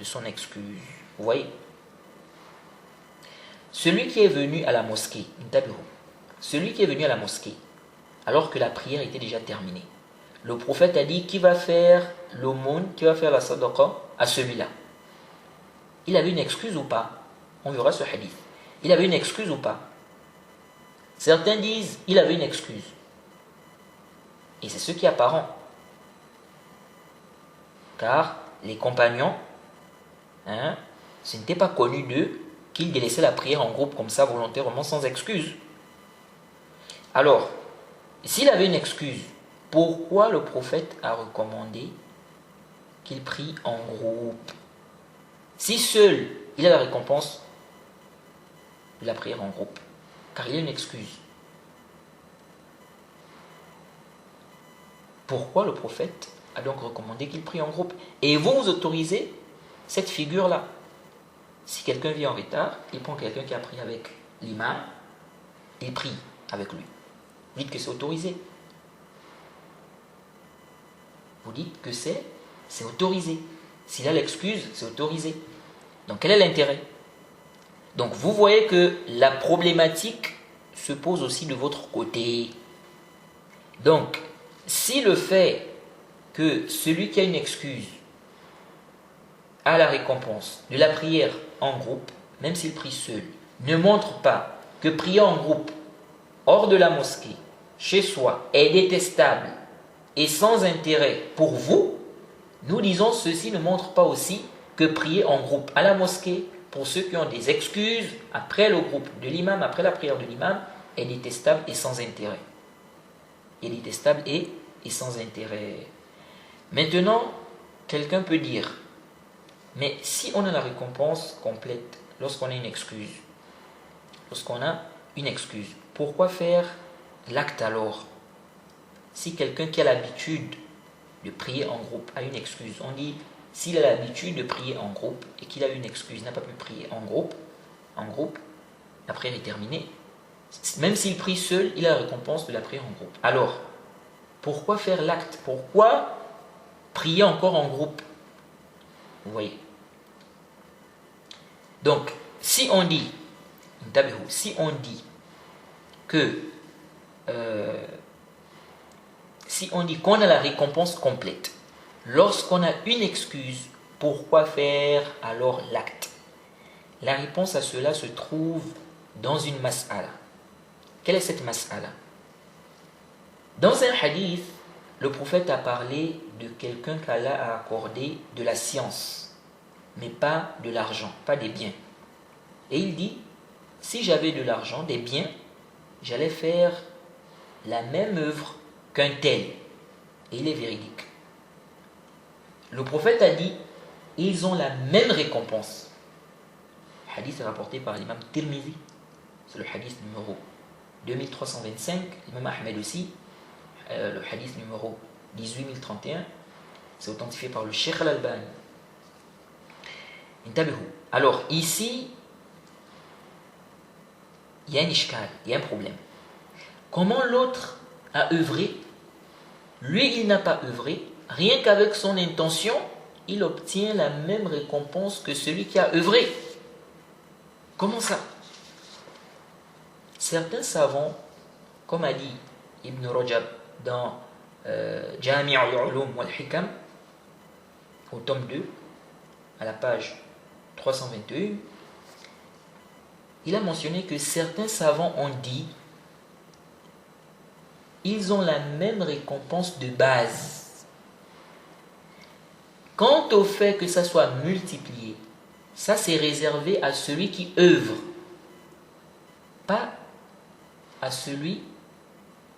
son excuse. Vous voyez? Celui qui est venu à la mosquée, alors que la prière était déjà terminée, le prophète a dit, qui va faire l'aumône, qui va faire la sadaqa à celui-là? Il avait une excuse ou pas? On verra ce hadith. Il avait une excuse ou pas? Certains disent, il avait une excuse. Et c'est ce qui est apparent. Car les compagnons, ce n'était pas connu d'eux qu'ils délaissaient la prière en groupe comme ça volontairement sans excuse. Alors, s'il avait une excuse, pourquoi le prophète a recommandé qu'il prie en groupe? Si seul il a la récompense de la prière en groupe, car il a une excuse, pourquoi le prophète a donc recommandé qu'il prie en groupe? Et vous autorisez cette figure-là. Si quelqu'un vient en retard, il prend quelqu'un qui a prié avec l'imam, il prie avec lui. Vous dites que c'est autorisé. Vous dites que c'est autorisé. S'il a l'excuse, c'est autorisé. Donc quel est l'intérêt? Donc vous voyez que la problématique se pose aussi de votre côté. Donc, si le fait que celui qui a une excuse a la récompense de la prière en groupe, même s'il prie seul, ne montre pas que prier en groupe hors de la mosquée, chez soi, est détestable et sans intérêt pour vous, nous disons ceci ne montre pas aussi que prier en groupe à la mosquée, pour ceux qui ont des excuses après le groupe de l'imam, après la prière de l'imam, est détestable et sans intérêt. Est détestable et sans intérêt. Maintenant, quelqu'un peut dire, mais si on a la récompense complète lorsqu'on a une excuse, pourquoi faire l'acte alors? Si quelqu'un qui a l'habitude de prier en groupe a une excuse, on dit, s'il a l'habitude de prier en groupe et qu'il a une excuse, n'a pas pu prier en groupe, la prière est terminée. Même s'il prie seul, il a la récompense de la prière en groupe. Alors, pourquoi faire l'acte? Pourquoi prier encore en groupe? Vous voyez? Donc, si on dit que si on dit qu'on a la récompense complète, lorsqu'on a une excuse, pourquoi faire alors l'acte? La réponse à cela se trouve dans une mas'ala. Quelle est cette mas'ala? Dans un hadith, le prophète a parlé de quelqu'un qu'Allah a accordé de la science, mais pas de l'argent, pas des biens. Et il dit, si j'avais de l'argent, des biens, j'allais faire la même œuvre qu'un tel. Et il est véridique. Le prophète a dit, ils ont la même récompense. Le hadith est rapporté par l'imam Tirmizi. C'est le hadith numéro 2325. L'imam Ahmed aussi. Le hadith numéro 18031. C'est authentifié par le Cheikh Al-Albani. Alors ici, il y a un ishkal, il y a un problème. Comment l'autre a œuvré? Lui, il n'a pas œuvré. Rien qu'avec son intention, il obtient la même récompense que celui qui a œuvré. Comment ça? Certains savants, comme a dit Ibn Rajab dans Jami' al-Ulum wal-Hikam, au tome 2, à la page 321, il a mentionné que certains savants ont dit ils ont la même récompense de base. Quant au fait que ça soit multiplié, ça c'est réservé à celui qui œuvre, pas à celui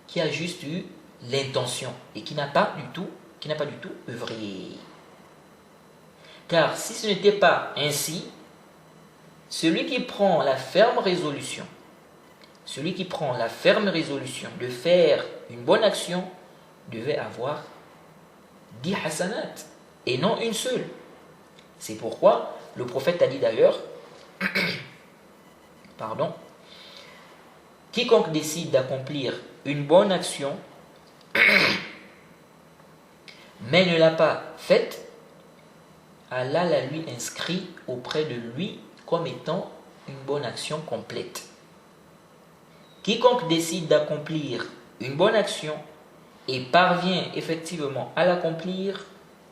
qui a juste eu l'intention et qui n'a pas du tout œuvré. Car si ce n'était pas ainsi, celui qui prend la ferme résolution de faire une bonne action devait avoir 10 hasanat et non une seule. C'est pourquoi le prophète a dit d'ailleurs quiconque décide d'accomplir une bonne action mais ne l'a pas faite, Allah la lui inscrit auprès de lui comme étant une bonne action complète. Quiconque décide d'accomplir une bonne action et parvient effectivement à l'accomplir,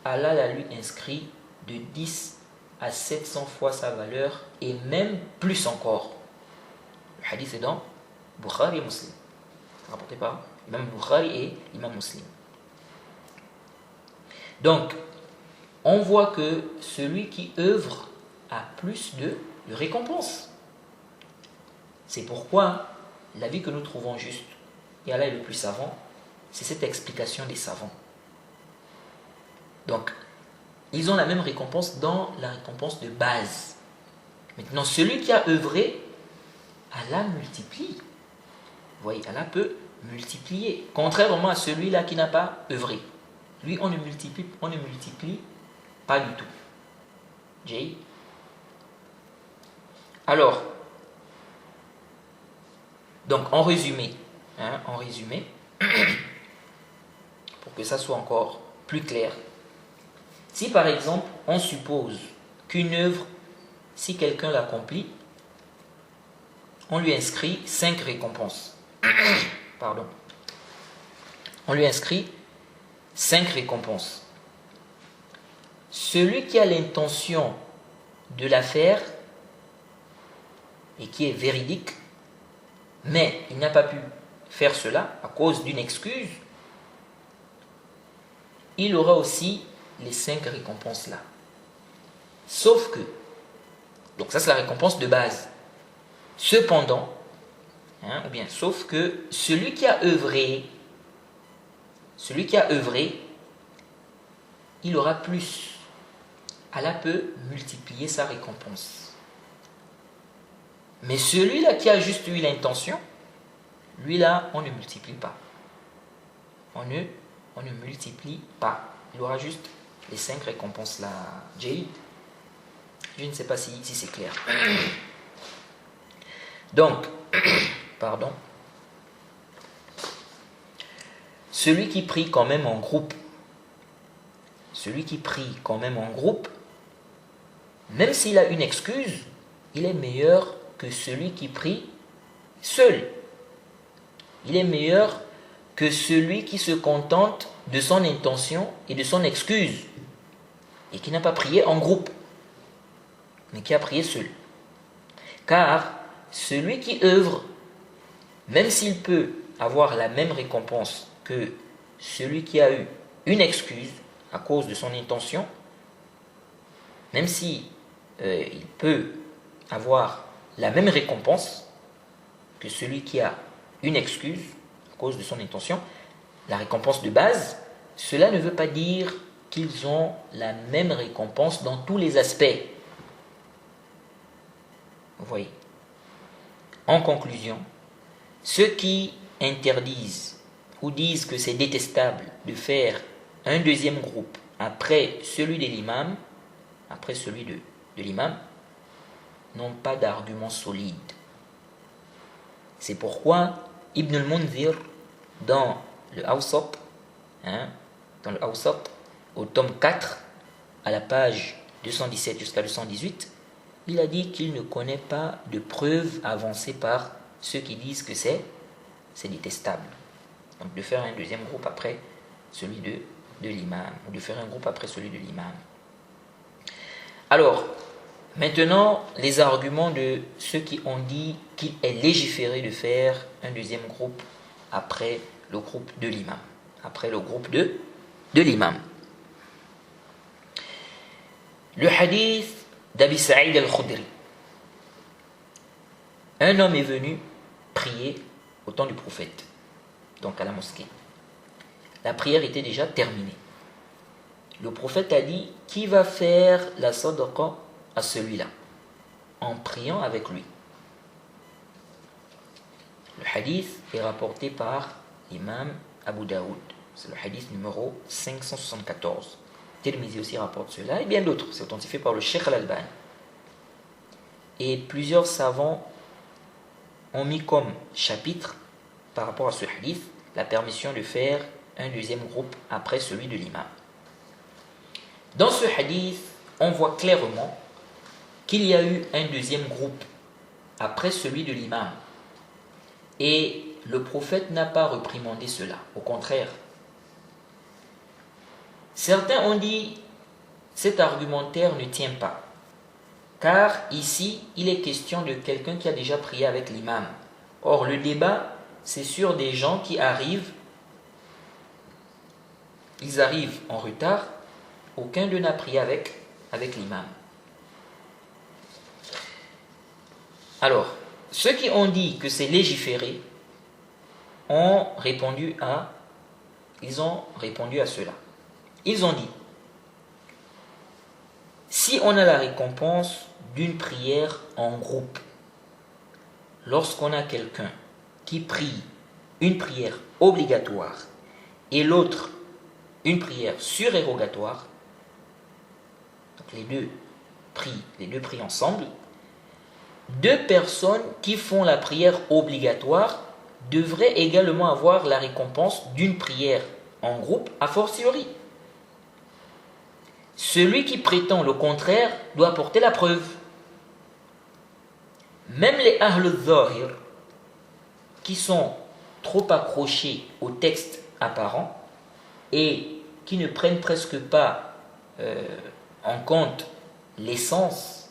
Allah la lui inscrit de 10 à 700 fois sa valeur et même plus encore. Le hadith est dans Bukhari et Muslim. Rapporté par l'imam Bukhari et l'imam Muslim. Donc, on voit que celui qui œuvre a plus de récompense. C'est pourquoi l'avis que nous trouvons juste, et Allah est le plus savant, c'est cette explication des savants. Donc, ils ont la même récompense dans la récompense de base. Maintenant, celui qui a œuvré, Allah multiplie. Vous voyez, Allah peut multiplier, contrairement à celui-là qui n'a pas œuvré. Lui, on ne multiplie pas du tout. Jay. Alors, donc en résumé, pour que ça soit encore plus clair, si par exemple on suppose qu'une œuvre, si quelqu'un l'accomplit, on lui inscrit 5 récompenses. On lui inscrit 5 récompenses. Celui qui a l'intention de la faire et qui est véridique, mais il n'a pas pu faire cela à cause d'une excuse, il aura aussi les 5 récompenses là. Sauf que, donc ça c'est la récompense de base. Cependant, Ou bien, sauf que celui qui a œuvré, il aura plus. Allah peut multiplier sa récompense. Mais celui-là qui a juste eu l'intention, lui-là, on ne multiplie pas. On ne multiplie pas. Il aura juste les 5 récompenses là. Jade. Je ne sais pas si c'est clair. Donc, pardon. Celui qui prie quand même en groupe, même s'il a une excuse, il est meilleur que celui qui prie seul. Il est meilleur que celui qui se contente de son intention et de son excuse et qui n'a pas prié en groupe, mais qui a prié seul. Car celui qui œuvre, même s'il peut avoir la même récompense que celui qui a eu une excuse à cause de son intention, même si il peut avoir la même récompense que celui qui a une excuse à cause de son intention, la récompense de base, cela ne veut pas dire qu'ils ont la même récompense dans tous les aspects. Vous voyez. En conclusion, ceux qui interdisent ou disent que c'est détestable de faire un deuxième groupe après celui de l'imam, n'ont pas d'argument solide. C'est pourquoi Ibn al-Munzir, dans le Awsat, au tome 4, à la page 217 jusqu'à 218, il a dit qu'il ne connaît pas de preuves avancées par ceux qui disent que c'est détestable. Donc de faire un deuxième groupe après celui de l'imam, ou de faire un groupe après celui de l'imam. Alors, maintenant, les arguments de ceux qui ont dit qu'il est légiféré de faire un deuxième groupe après le groupe de l'imam. Le hadith d'Abi Sa'id al-Khudri. Un homme est venu prier au temps du prophète, donc à la mosquée. La prière était déjà terminée. Le prophète a dit, qui va faire la sadaqa à celui-là, en priant avec lui. Le hadith est rapporté par l'imam Abu Daoud. C'est le hadith numéro 574. Tirmizi aussi rapporte cela, et bien d'autres. C'est authentifié par le Cheikh Al-Albani. Et plusieurs savants ont mis comme chapitre, par rapport à ce hadith, la permission de faire un deuxième groupe après celui de l'imam. Dans ce hadith, on voit clairement qu'il y a eu un deuxième groupe après celui de l'imam. Et le prophète n'a pas reprimandé cela. Au contraire. Certains ont dit cet argumentaire ne tient pas. Car ici, il est question de quelqu'un qui a déjà prié avec l'imam. Or, le débat, c'est sur des gens qui arrivent. Ils arrivent en retard. Aucun d'eux n'a prié avec l'imam. Alors, ceux qui ont dit que c'est légiféré ont répondu à cela. Ils ont dit, si on a la récompense d'une prière en groupe, lorsqu'on a quelqu'un qui prie une prière obligatoire et l'autre une prière surérogatoire, donc les deux prient ensemble, deux personnes qui font la prière obligatoire devraient également avoir la récompense d'une prière en groupe a fortiori. Celui qui prétend le contraire doit apporter la preuve. Même les Ahl al-Zahir, qui sont trop accrochés au texte apparent et qui ne prennent presque pas en compte l'essence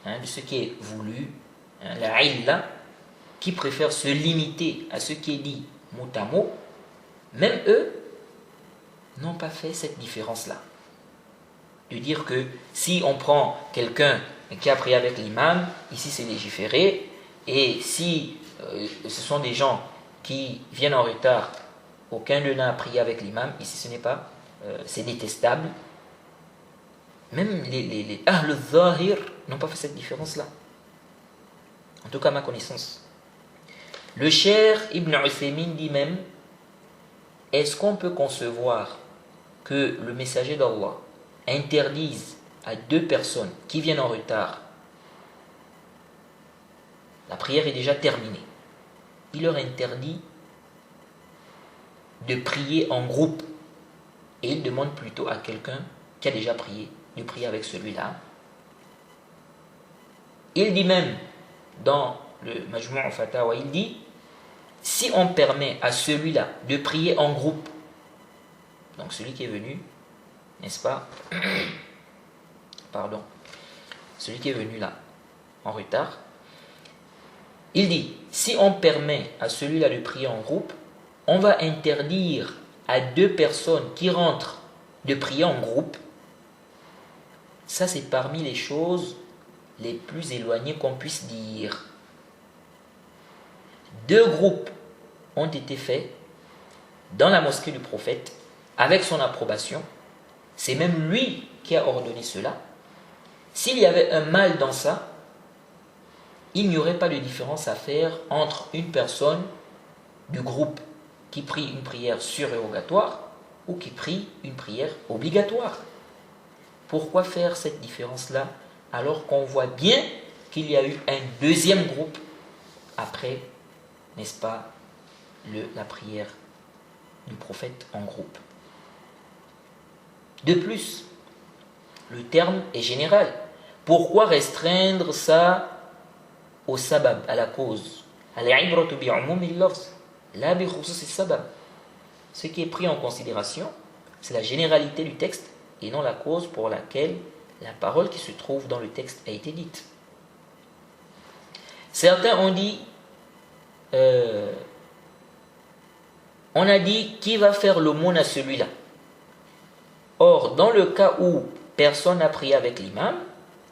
de ce qui est voulu, la illa, qui préfèrent se limiter à ce qui est dit mot à mot, même eux n'ont pas fait cette différence-là. De dire que si on prend quelqu'un qui a prié avec l'imam, ici c'est légiféré, et si ce sont des gens qui viennent en retard, aucun d'eux n'a prié avec l'imam, ici ce n'est pas, c'est détestable. Même les Ahl al-Zahir n'ont pas fait cette différence-là. En tout cas, à ma connaissance. Le Cheikh Ibn Uthaymin dit même, est-ce qu'on peut concevoir que le messager d'Allah interdise à deux personnes qui viennent en retard, la prière est déjà terminée, il leur interdit de prier en groupe et il demande plutôt à quelqu'un qui a déjà prié de prier avec celui-là. Il dit même dans le Majmu' al-Fatawa, il dit, si on permet à celui-là de prier en groupe, donc celui qui est venu, n'est-ce pas, pardon, celui qui est venu là en retard, il dit, si on permet à celui-là de prier en groupe, on va interdire à deux personnes qui rentrent de prier en groupe. Ça, c'est parmi les choses les plus éloignées qu'on puisse dire. Deux groupes ont été faits dans la mosquée du prophète avec son approbation. C'est même lui qui a ordonné cela. S'il y avait un mal dans ça, il n'y aurait pas de différence à faire entre une personne du groupe qui prie une prière surérogatoire ou qui prie une prière obligatoire. Pourquoi faire cette différence-là alors qu'on voit bien qu'il y a eu un deuxième groupe après, n'est-ce pas, la prière du prophète en groupe. De plus, le terme est général. Pourquoi restreindre ça au sabab, à la cause? Ce qui est pris en considération, c'est la généralité du texte et non la cause pour laquelle la parole qui se trouve dans le texte a été dite. Certains ont dit, on a dit qui va faire l'aumône à celui-là. Or, dans le cas où personne n'a prié avec l'imam,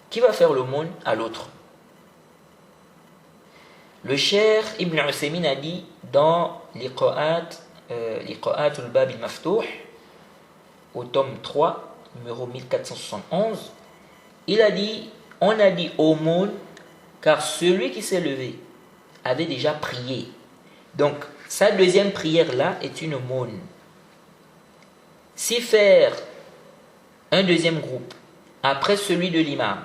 qui va faire l'aumône à l'autre? Le Cheikh Ibn Uthaymin a dit dans Liqa'at al-Bab al-Maftouh, au tome 3, numéro 1471, il a dit, on a dit aumône car celui qui s'est levé avait déjà prié. Donc, sa deuxième prière-là est une aumône. Si faire un deuxième groupe après celui de l'imam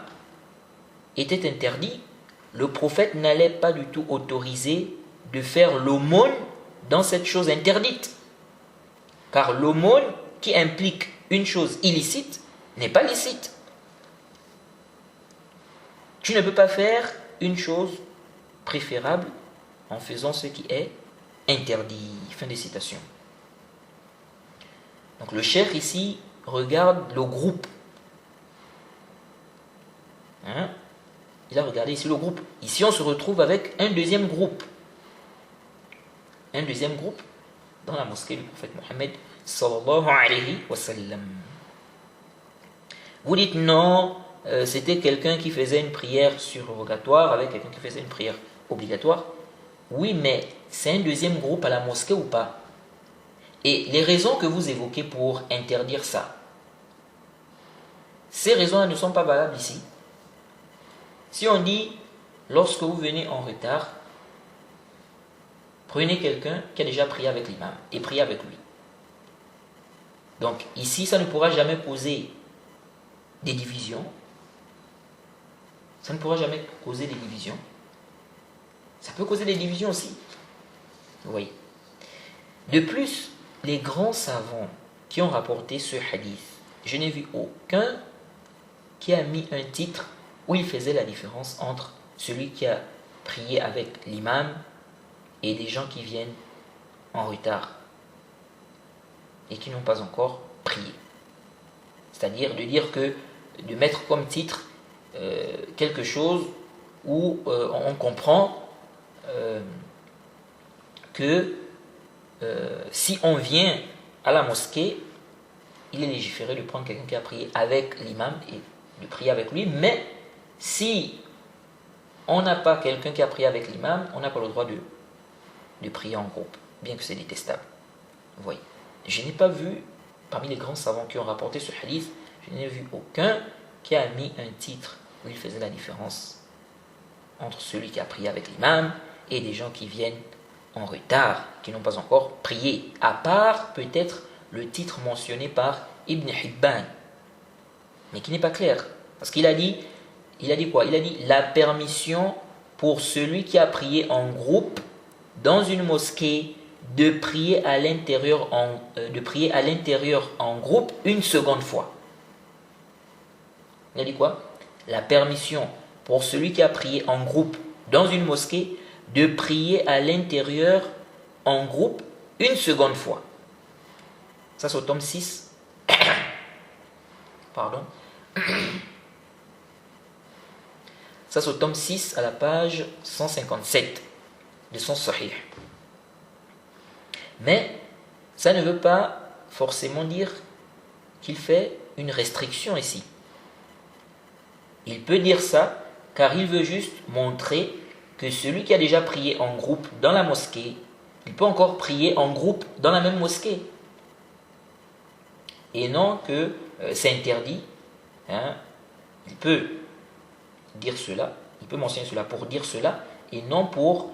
était interdit, le prophète n'allait pas du tout autoriser de faire l'aumône dans cette chose interdite. Car l'aumône qui implique une chose illicite n'est pas licite. Tu ne peux pas faire une chose préférable en faisant ce qui est interdit. Fin de citation. Donc le cheikh ici regarde le groupe. Il a regardé ici le groupe. Ici on se retrouve avec un deuxième groupe. Un deuxième groupe dans la mosquée du prophète Mohammed sallallahu alayhi wa sallam. Vous dites non, c'était quelqu'un qui faisait une prière surérogatoire avec quelqu'un qui faisait une prière obligatoire. Oui, mais c'est un deuxième groupe à la mosquée ou pas? Et les raisons que vous évoquez pour interdire ça, ces raisons ne sont pas valables ici. Si on dit, lorsque vous venez en retard, prenez quelqu'un qui a déjà prié avec l'imam et priez avec lui. Donc ici, ça ne pourra jamais causer des divisions. Ça ne pourra jamais causer des divisions. Ça peut causer des divisions aussi. Vous voyez. De plus, les grands savants qui ont rapporté ce hadith, je n'ai vu aucun qui a mis un titre où il faisait la différence entre celui qui a prié avec l'imam et des gens qui viennent en retard et qui n'ont pas encore prié. C'est-à-dire de mettre comme titre quelque chose où on comprend que si on vient à la mosquée, il est légiféré de prendre quelqu'un qui a prié avec l'imam et de prier avec lui, mais si on n'a pas quelqu'un qui a prié avec l'imam, on n'a pas le droit de prier en groupe, bien que c'est détestable. Vous voyez. Je n'ai pas vu, parmi les grands savants qui ont rapporté ce hadith, je n'ai vu aucun qui a mis un titre où il faisait la différence entre celui qui a prié avec l'imam et des gens qui viennent en retard, qui n'ont pas encore prié, à part peut-être le titre mentionné par Ibn Hibban, mais qui n'est pas clair, parce qu'il a dit quoi? Il a dit la permission pour celui qui a prié en groupe dans une mosquée de prier à l'intérieur en groupe une seconde fois. Il a dit quoi? La permission pour celui qui a prié en groupe dans une mosquée de prier à l'intérieur en groupe une seconde fois. Ça, c'est au tome 6. Pardon. Ça, c'est au tome 6 à la page 157 de son Sahih. Mais ça ne veut pas forcément dire qu'il fait une restriction ici. Il peut dire ça car il veut juste montrer que celui qui a déjà prié en groupe dans la mosquée, il peut encore prier en groupe dans la même mosquée. Et non que c'est interdit. Il peut dire cela, il peut mentionner cela pour dire cela, et non pour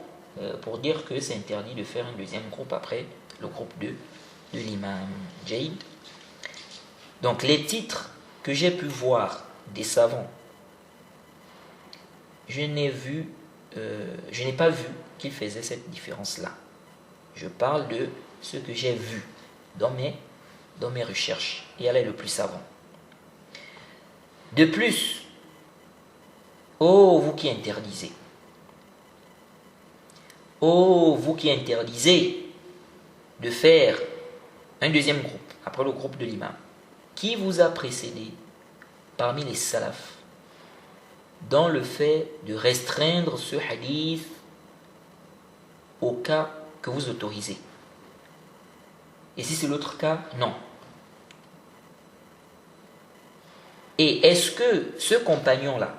dire que c'est interdit de faire un deuxième groupe après le groupe de l'imam Jaïd. Donc les titres que j'ai pu voir des savants, je n'ai pas vu qu'ils faisaient cette différence-là. Je parle de ce que j'ai vu dans mes recherches, et elle est le plus savant. De plus, ô vous qui interdisez, de faire un deuxième groupe après le groupe de l'imam, qui vous a précédé parmi les salafs dans le fait de restreindre ce hadith au cas que vous autorisez? Et si c'est l'autre cas, non. Et est-ce que ce compagnon-là,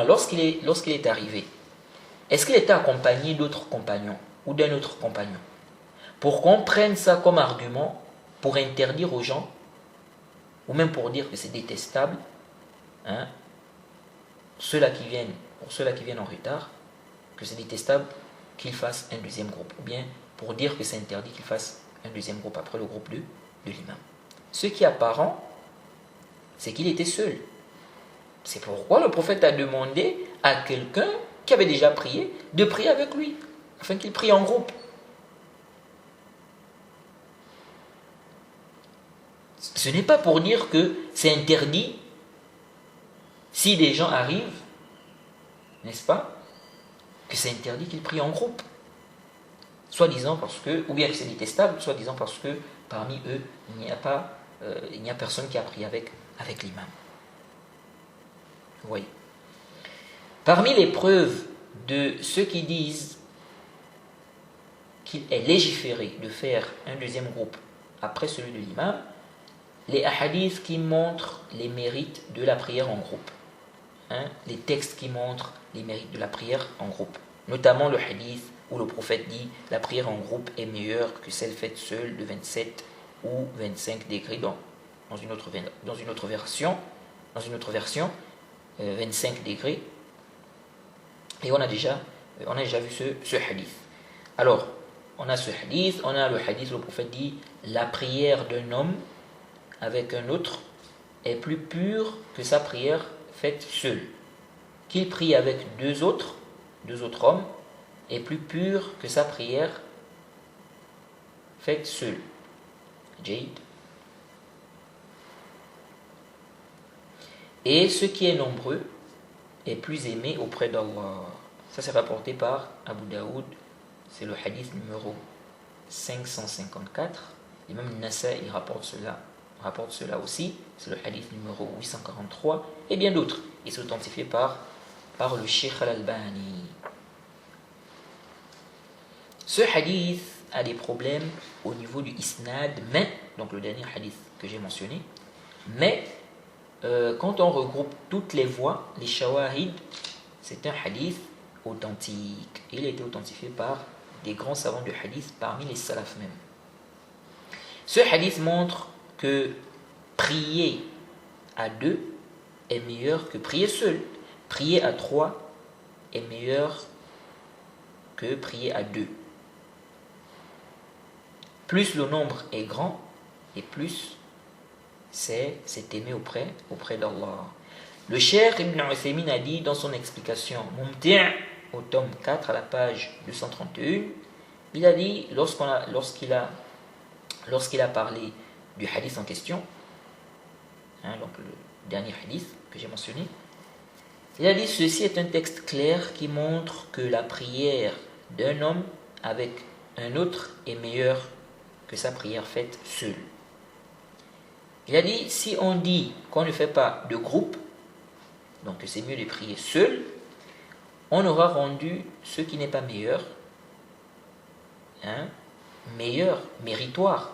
lorsqu'il est arrivé, est-ce qu'il était accompagné d'autres compagnons ou d'un autre compagnon? Pour qu'on prenne ça comme argument pour interdire aux gens, ou même pour dire que c'est détestable, ceux-là qui viennent en retard, que c'est détestable qu'ils fassent un deuxième groupe, ou bien pour dire que c'est interdit qu'ils fassent un deuxième groupe après le groupe de l'imam. Ce qui est apparent, c'est qu'il était seul. C'est pourquoi le prophète a demandé à quelqu'un qui avait déjà prié de prier avec lui, afin qu'il prie en groupe. Ce n'est pas pour dire que c'est interdit si des gens arrivent, n'est-ce pas, que c'est interdit qu'ils prient en groupe. Soi-disant parce que, ou bien que c'est détestable, soi-disant parce que parmi eux, il n'y a personne qui a prié avec l'imam. Vous voyez. Parmi les preuves de ceux qui disent qu'il est légiféré de faire un deuxième groupe après celui de l'imam, les hadiths qui montrent les mérites de la prière en groupe. Les textes qui montrent les mérites de la prière en groupe. Notamment le hadith où le prophète dit la prière en groupe est meilleure que celle faite seule de 27 ou 25 degrés dans une autre version, 25 degrés. Et on a déjà vu ce hadith. Alors, on a ce hadith, on a le hadith où le prophète dit la prière d'un homme avec un autre est plus pure que sa prière faite seul. Qu'il prie avec deux autres hommes est plus pure que sa prière faite seul. Jaïd. Et ce qui est nombreux est plus aimé auprès d'Allah. Ça c'est rapporté par Abu Daoud. C'est le hadith numéro 554. L'imam Nasa'i rapporte cela aussi. C'est le hadith numéro 843. Et bien d'autres. Il est authentifié par le Cheikh Al-Albani. Ce hadith a des problèmes au niveau du isnad, mais, donc le dernier hadith que j'ai mentionné, mais quand on regroupe toutes les voix, les shawahid, c'est un hadith authentique. Il a été authentifié par des grands savants du hadith parmi les salaf même. Ce hadith montre que prier à deux est meilleur que prier seul. Prier à trois est meilleur que prier à deux. Plus le nombre est grand et plus c'est aimé auprès d'Allah. Le Cheikh Ibn Uthaymin a dit dans son explication Mumti' au tome 4 à la page 231, il a dit lorsqu'il a parlé du hadith en question, donc le dernier hadith que j'ai mentionné, il a dit ceci est un texte clair qui montre que la prière d'un homme avec un autre est meilleure que sa prière faite seule. Il a dit si on dit qu'on ne fait pas de groupe, donc que c'est mieux de prier seul, on aura rendu ce qui n'est pas meilleur, meilleur, méritoire.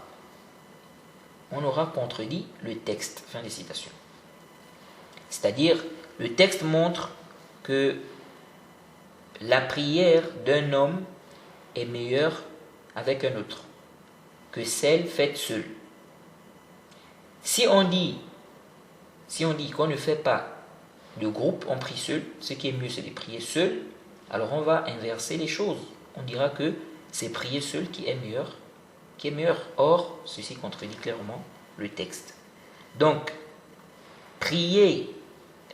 On aura contredit le texte. Fin de citation. C'est-à-dire, le texte montre que la prière d'un homme est meilleure avec un autre que celle faite seule. Si on dit qu'on ne fait pas de groupe, on prie seul, ce qui est mieux c'est de prier seul, alors on va inverser les choses. On dira que c'est prier seul qui est meilleur. Or, ceci contredit clairement le texte. Donc, prier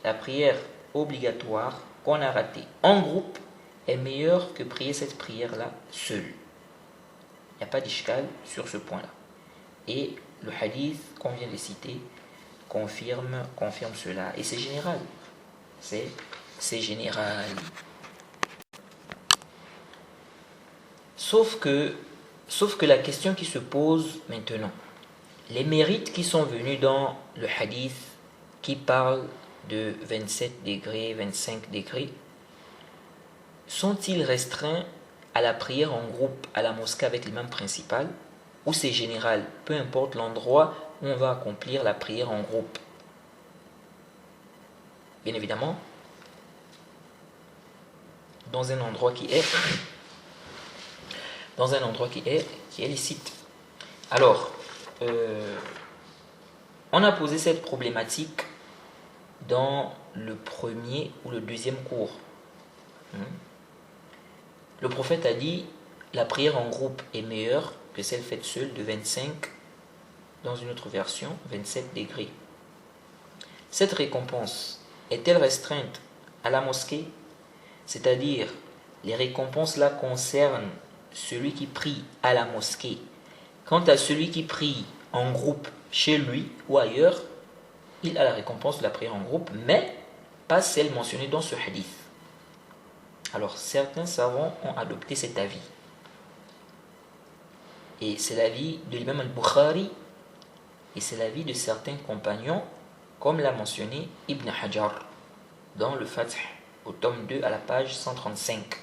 la prière obligatoire qu'on a ratée en groupe est meilleur que prier cette prière-là seul. Il n'y a pas d'ishkal sur ce point-là. Et le hadith qu'on vient de citer confirme cela. Et c'est général. C'est général. Sauf que la question qui se pose maintenant, les mérites qui sont venus dans le hadith qui parle de 27 degrés, 25 degrés, sont-ils restreints à la prière en groupe à la mosquée avec l'imam principal ou c'est général, peu importe l'endroit où on va accomplir la prière en groupe? Bien évidemment, dans un endroit qui est licite. Alors, on a posé cette problématique dans le premier ou le deuxième cours. Le prophète a dit la prière en groupe est meilleure que celle faite seule de 25, dans une autre version, 27 degrés. Cette récompense est-elle restreinte à la mosquée? C'est-à-dire, les récompenses là concernent celui qui prie à la mosquée. Quant à celui qui prie en groupe chez lui ou ailleurs, il a la récompense de la prière en groupe, mais pas celle mentionnée dans ce hadith. Alors, certains savants ont adopté cet avis. Et c'est l'avis de l'imam al-Bukhari, et c'est l'avis de certains compagnons, comme l'a mentionné Ibn Hajar, dans le Fath, au tome 2, à la page 135.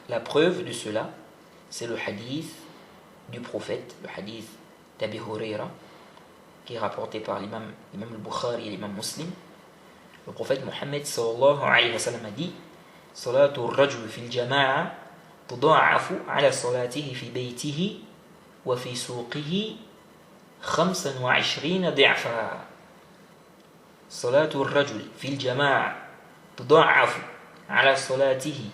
La preuve de cela, c'est le hadith du prophète, le hadith d'Abi Huraira, qui est rapporté par l'imam al-Bukhari et l'imam Muslim. Le prophète Mohammed sallallahu alayhi wa sallam a dit Salatu ar-rajul fil jama'a tuda'afu ala salatihi fi baytihi wa fi suqihi 25 ضعفا. Salatu ar-rajul fil jama'a tuda'afu على صلاته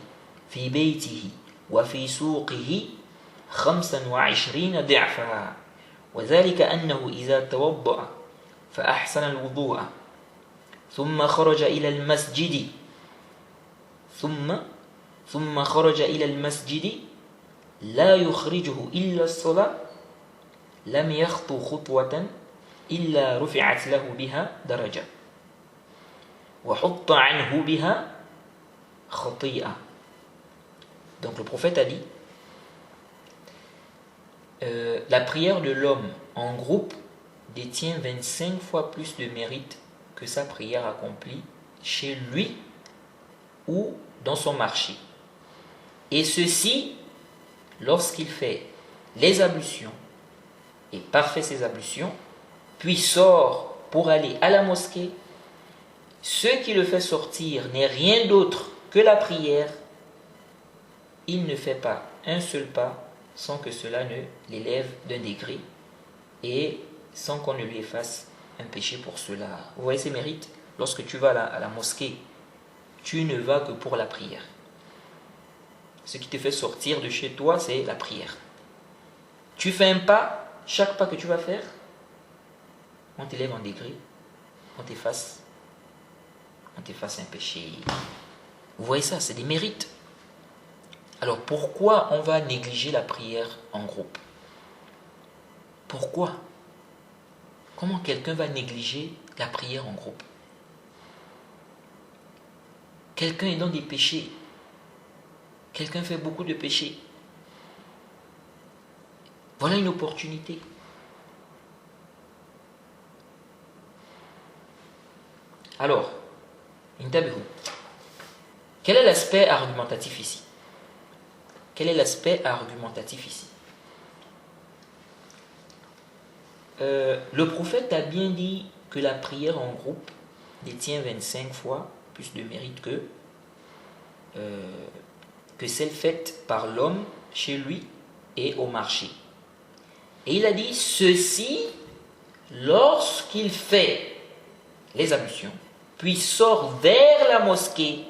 في بيته وفي سوقه 25 ضعفا وذلك أنه إذا توضأ فأحسن الوضوء ثم خرج إلى المسجد ثم خرج إلى المسجد لا يخرجه إلا الصلاة لم يخطو خطوة إلا رفعت له بها درجة وحط عنه بها خطيئة. Donc le prophète a dit la prière de l'homme en groupe détient 25 fois plus de mérite que sa prière accomplie chez lui ou dans son marché. Et ceci lorsqu'il fait les ablutions et parfait ses ablutions, puis sort pour aller à la mosquée, ce qui le fait sortir n'est rien d'autre que la prière, il ne fait pas un seul pas sans que cela ne l'élève d'un degré et sans qu'on ne lui efface un péché pour cela. Vous voyez ces mérites? Lorsque tu vas à la mosquée, tu ne vas que pour la prière. Ce qui te fait sortir de chez toi, c'est la prière. Tu fais un pas, chaque pas que tu vas faire, on t'élève en degré, on t'efface un péché. Vous voyez ça, c'est des mérites. Alors pourquoi on va négliger la prière en groupe? Pourquoi? Comment quelqu'un va négliger la prière en groupe? Quelqu'un est dans des péchés. Quelqu'un fait beaucoup de péchés. Voilà une opportunité. Alors, quel est l'aspect argumentatif ici? Quel est l'aspect argumentatif ici? Le prophète a bien dit que la prière en groupe détient 25 fois plus de mérite que celle faite par l'homme chez lui et au marché. Et il a dit ceci lorsqu'il fait les ablutions, puis sort vers la mosquée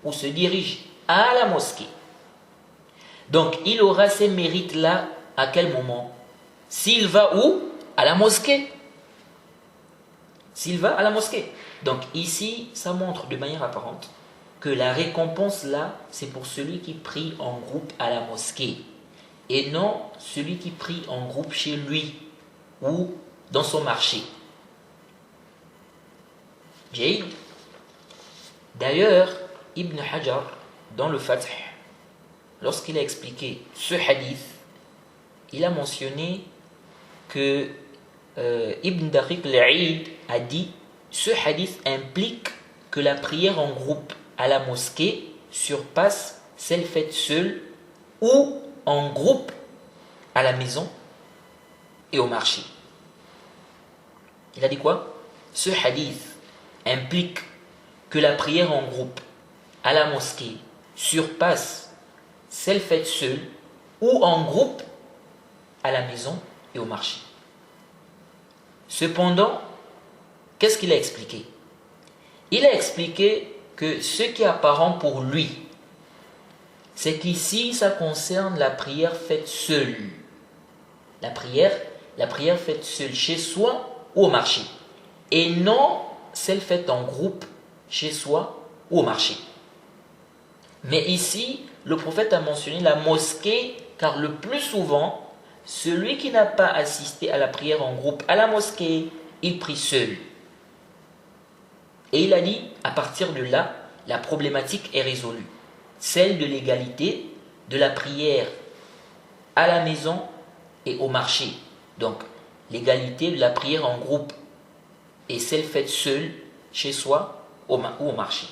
ou se dirige à la mosquée. Donc il aura ces mérites-là à quel moment? S'il va où? À la mosquée. S'il va à la mosquée. Donc ici, ça montre de manière apparente que la récompense là, c'est pour celui qui prie en groupe à la mosquée et non celui qui prie en groupe chez lui ou dans son marché. Jaïd. D'ailleurs, Ibn Hajar, dans le Fath, lorsqu'il a expliqué ce hadith, il a mentionné que Ibn Daqiq al-Eid a dit ce hadith implique que la prière en groupe à la mosquée surpasse celle faite seule ou en groupe à la maison et au marché. Il a dit quoi? Ce hadith implique que la prière en groupe à la mosquée surpasse celle faite seule ou en groupe à la maison et au marché. Cependant, qu'est-ce qu'il a expliqué? Il a expliqué que ce qui est apparent pour lui, c'est qu'ici, ça concerne la prière faite seule. La prière faite seule chez soi ou au marché. Et non celle faite en groupe chez soi ou au marché. Mais ici, le prophète a mentionné la mosquée, car le plus souvent, celui qui n'a pas assisté à la prière en groupe à la mosquée, il prie seul. Et il a dit, à partir de là, la problématique est résolue. Celle de l'égalité de la prière à la maison et au marché. Donc, l'égalité de la prière en groupe et celle faite seule, chez soi ou au marché.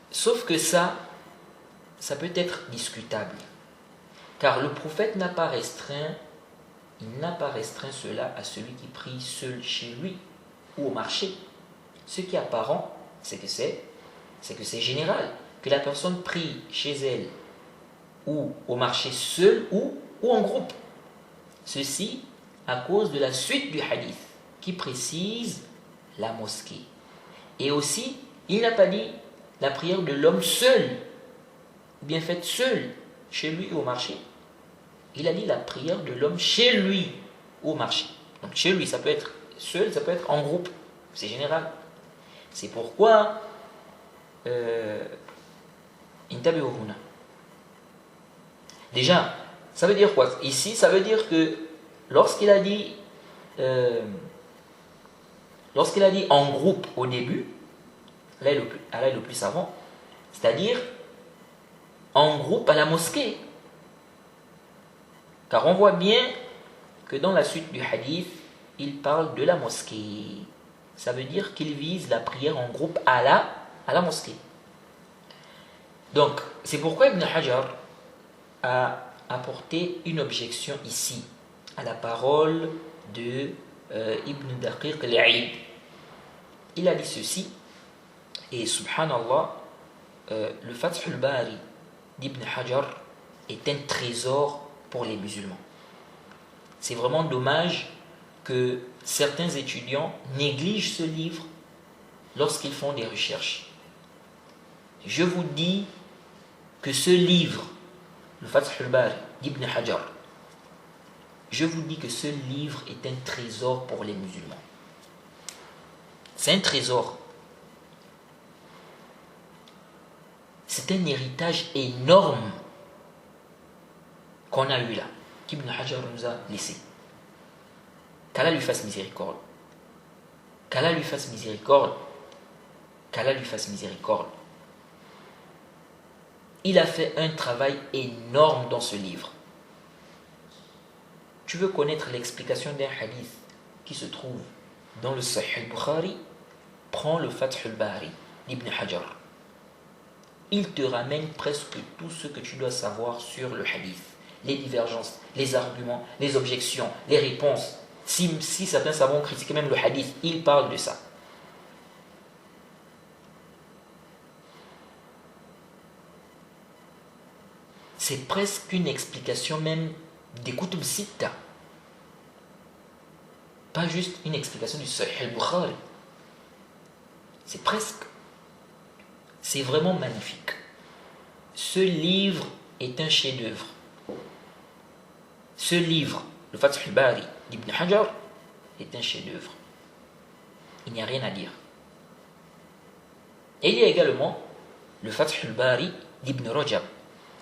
Sauf que ça peut être discutable. Car le prophète n'a pas restreint cela à celui qui prie seul chez lui ou au marché. Ce qui est apparent, c'est que c'est général, que la personne prie chez elle ou au marché seul ou en groupe. Ceci à cause de la suite du hadith qui précise la mosquée. Et aussi, il n'a pas dit la prière de l'homme seul, ou bien faite seul, chez lui ou au marché. Il a dit la prière de l'homme chez lui ou au marché. Donc chez lui, ça peut être seul, ça peut être en groupe. C'est général. C'est pourquoi déjà, ça veut dire quoi? Ici, ça veut dire que lorsqu'il a dit en groupe au début, là est le plus savant, c'est-à-dire en groupe à la mosquée. Car on voit bien que dans la suite du hadith, il parle de la mosquée. Ça veut dire qu'il vise la prière en groupe à la mosquée. Donc, c'est pourquoi Ibn Hajar a apporté une objection ici à la parole de Ibn Daqiq al-Aid. Il a dit ceci, et subhanallah, le Fath al-Bari d'Ibn Hajar est un trésor pour les musulmans. C'est vraiment dommage que certains étudiants négligent ce livre lorsqu'ils font des recherches. Je vous dis que ce livre, le Fath al-Bari d'Ibn Hajar, je vous dis que ce livre est un trésor pour les musulmans. C'est un trésor. C'est un héritage énorme qu'on a eu là, qu'Ibn Hajar nous a laissé. Qu'Allah lui fasse miséricorde. Qu'Allah lui fasse miséricorde. Qu'Allah lui fasse miséricorde. Il a fait un travail énorme dans ce livre. Tu veux connaître l'explication d'un hadith qui se trouve dans le Sahih al-Bukhari, prends le Fath al-Bari d'Ibn Hajar. Il te ramène presque tout ce que tu dois savoir sur le hadith. Les divergences, les arguments, les objections, les réponses. Si certains savants critiquent même le hadith, il parle de ça. C'est presque une explication même des Kutub Sitta. Pas juste une explication du Sahih al-Bukhari. C'est presque. C'est vraiment magnifique. Ce livre est un chef-d'œuvre. Ce livre, le Fath al-Bari d'Ibn Hajar, est un chef-d'œuvre. Il n'y a rien à dire. Et il y a également le Fath al-Bari d'Ibn Rajab,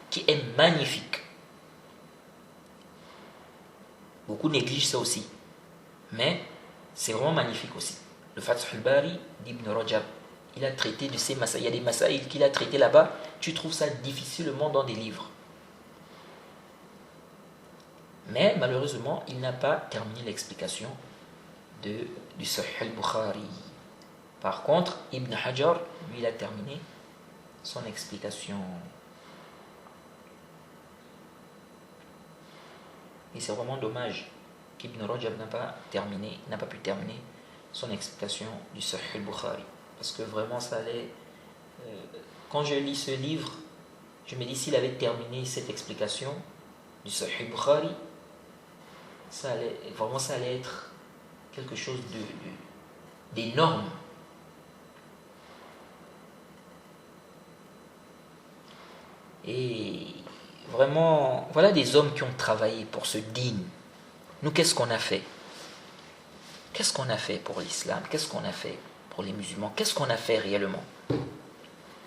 qui est magnifique. Beaucoup négligent ça aussi. Mais c'est vraiment magnifique aussi. Le Fath al-Bari d'Ibn Rajab, il a traité de ces masaïls. Il y a des masaïls qu'il a traités là-bas. Tu trouves ça difficilement dans des livres. Mais malheureusement, il n'a pas terminé l'explication du Sahih al-Bukhari. Par contre, Ibn Hajar, lui, il a terminé son explication. Et c'est vraiment dommage qu'Ibn Rajab n'a pas pu terminer son explication du Sahih al-Bukhari. Parce que vraiment, ça allait... quand je lis ce livre, je me dis s'il avait terminé cette explication du Sahih al-Bukhari, ça allait être quelque chose d'énorme. Et vraiment, voilà des hommes qui ont travaillé pour ce dîn. Nous, qu'est-ce qu'on a fait? Qu'est-ce qu'on a fait pour l'islam? Qu'est-ce qu'on a fait pour les musulmans? Qu'est-ce qu'on a fait réellement?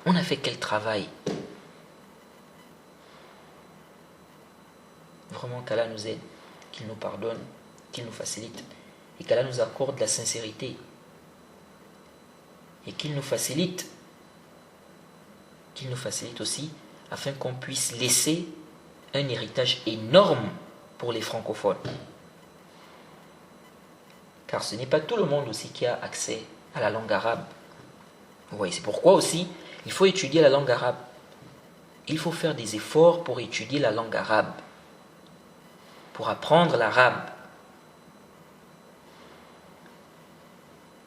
On a fait quel travail? Vraiment qu'Allah nous aide, qu'il nous pardonne, qu'il nous facilite et qu'Allah nous accorde la sincérité et qu'il nous facilite aussi afin qu'on puisse laisser un héritage énorme pour les francophones. Car ce n'est pas tout le monde aussi qui a accès à la langue arabe. Vous voyez, c'est pourquoi aussi il faut étudier la langue arabe. Il faut faire des efforts pour étudier la langue arabe, pour apprendre l'arabe.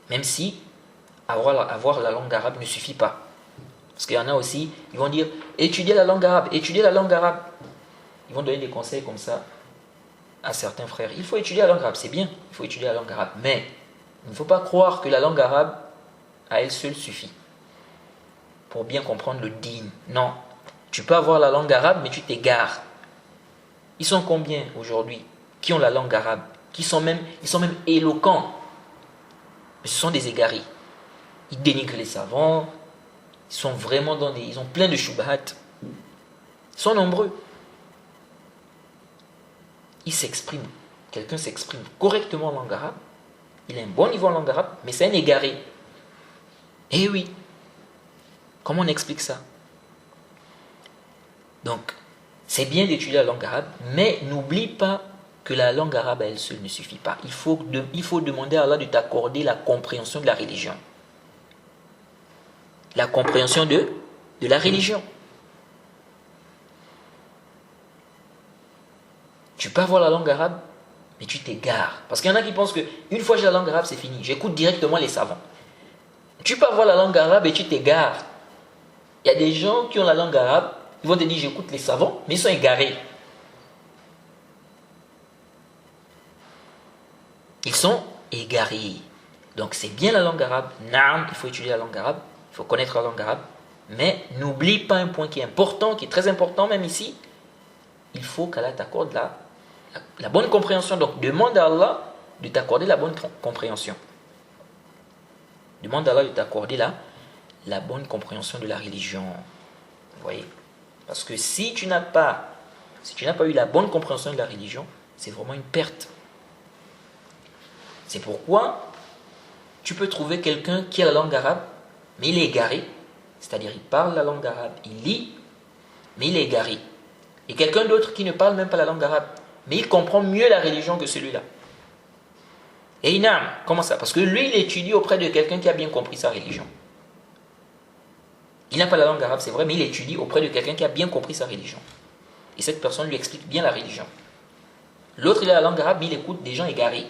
Même si avoir la langue arabe ne suffit pas. Parce qu'il y en a aussi, ils vont dire étudiez la langue arabe, étudiez la langue arabe. Ils vont donner des conseils comme ça à certains frères. Il faut étudier la langue arabe, c'est bien, il faut étudier la langue arabe. Mais il ne faut pas croire que la langue arabe à elle seule suffit pour bien comprendre le dîn. Non, tu peux avoir la langue arabe, mais tu t'égares. Ils sont combien aujourd'hui qui ont la langue arabe, ils sont même éloquents, mais ce sont des égarés. Ils dénigrent les savants, ils sont vraiment ils ont plein de shubhat. Ils sont nombreux. Ils s'expriment. Quelqu'un s'exprime correctement en langue arabe, il a un bon niveau en langue arabe, mais c'est un égaré. Eh oui. Comment on explique ça? Donc, c'est bien d'étudier la langue arabe, mais n'oublie pas que la langue arabe à elle seule ne suffit pas. Il faut demander à Allah de t'accorder la compréhension de la religion. La compréhension de la religion. Tu peux avoir la langue arabe, mais tu t'égares. Parce qu'il y en a qui pensent qu'une fois que j'ai la langue arabe, c'est fini. J'écoute directement les savants. Tu peux avoir la langue arabe et tu t'égares. Il y a des gens qui ont la langue arabe, ils vont te dire j'écoute les savants, mais ils sont égarés. Ils sont égarés. Donc c'est bien la langue arabe. Naam, il faut étudier la langue arabe, il faut connaître la langue arabe. Mais n'oublie pas un point qui est important, qui est très important même ici. Il faut qu'Allah t'accorde la bonne compréhension. Donc demande à Allah de t'accorder la bonne compréhension. Demande à Allah de t'accorder la bonne compréhension de la religion. Vous voyez? Parce que si tu n'as pas eu la bonne compréhension de la religion, c'est vraiment une perte. C'est pourquoi tu peux trouver quelqu'un qui a la langue arabe, mais il est égaré. C'est-à-dire il parle la langue arabe, il lit, mais il est égaré. Et quelqu'un d'autre qui ne parle même pas la langue arabe, mais il comprend mieux la religion que celui-là. Et inam, comment ça? Parce que lui, il étudie auprès de quelqu'un qui a bien compris sa religion. Il n'a pas la langue arabe, c'est vrai, mais il étudie auprès de quelqu'un qui a bien compris sa religion. Et cette personne lui explique bien la religion. L'autre, il a la langue arabe, mais il écoute des gens égarés.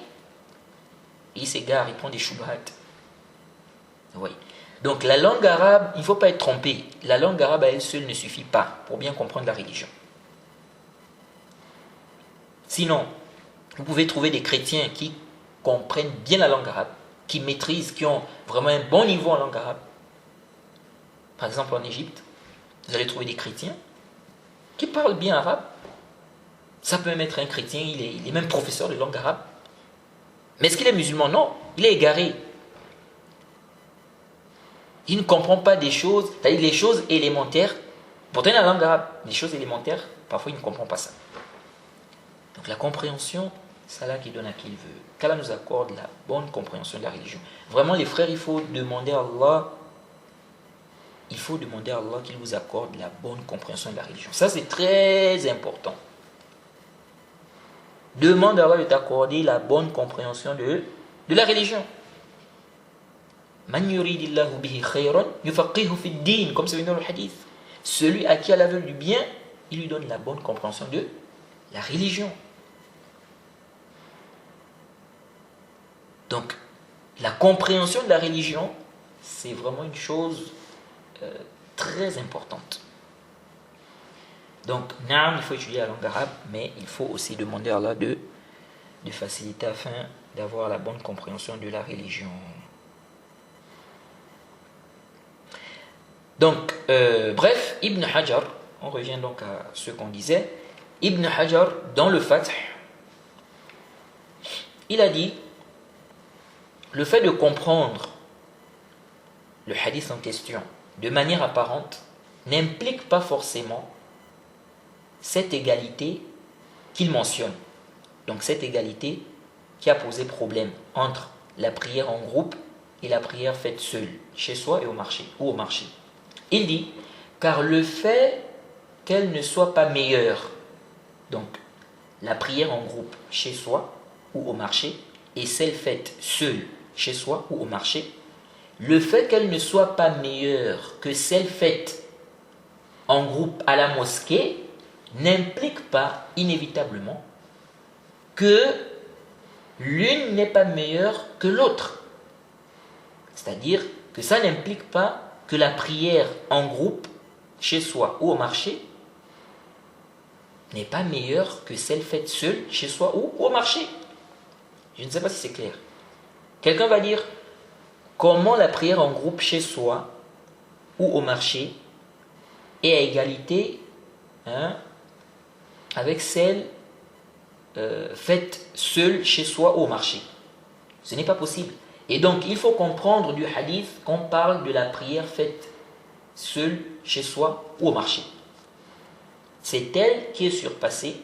Et il s'égare, il prend des shubhat. Oui. Donc la langue arabe, il ne faut pas être trompé. La langue arabe à elle seule ne suffit pas pour bien comprendre la religion. Sinon, vous pouvez trouver des chrétiens qui comprennent bien la langue arabe, qui maîtrisent, qui ont vraiment un bon niveau en langue arabe. Par exemple, en Égypte, vous allez trouver des chrétiens qui parlent bien arabe. Ça peut même être un chrétien, il est même professeur de langue arabe. Mais est-ce qu'il est musulman? Non, il est égaré. Il ne comprend pas des choses, c'est-à-dire les choses élémentaires. Pourtant, la langue arabe, les choses élémentaires, parfois il ne comprend pas ça. Donc la compréhension, c'est Allah qui donne à qui il veut. Qu'Allah nous accorde la bonne compréhension de la religion. Vraiment, les frères, il faut demander à Allah qu'il vous accorde la bonne compréhension de la religion. Ça, c'est très important. Demande à Allah de t'accorder la bonne compréhension de la religion. Man yuridillahu bihi khayran yufaqihu fi din, comme c'est venu dans le hadith. Celui à qui Allah veut du bien, il lui donne la bonne compréhension de la religion. Donc, la compréhension de la religion, c'est vraiment une chose très importante. Donc, il faut étudier la langue arabe, mais il faut aussi demander à Allah de faciliter afin d'avoir la bonne compréhension de la religion. Donc, bref, Ibn Hajar, on revient donc à ce qu'on disait. Ibn Hajar, dans le Fath, il a dit, le fait de comprendre le hadith en question de manière apparente n'implique pas forcément cette égalité qu'il mentionne. Donc cette égalité qui a posé problème entre la prière en groupe et la prière faite seule, chez soi et au marché, ou au marché. Il dit, car le fait qu'elle ne soit pas meilleure, donc la prière en groupe chez soi ou au marché, et celle faite seule chez soi ou au marché, le fait qu'elle ne soit pas meilleure que celle faite en groupe à la mosquée n'implique pas inévitablement que l'une n'est pas meilleure que l'autre. C'est-à-dire que ça n'implique pas que la prière en groupe, chez soi ou au marché, n'est pas meilleure que celle faite seule, chez soi ou au marché. Je ne sais pas si c'est clair. Quelqu'un va dire, comment la prière en groupe chez soi ou au marché est à égalité avec celle faite seule chez soi ou au marché. Ce n'est pas possible. Et donc, il faut comprendre du hadith qu'on parle de la prière faite seule chez soi ou au marché. C'est elle qui est surpassée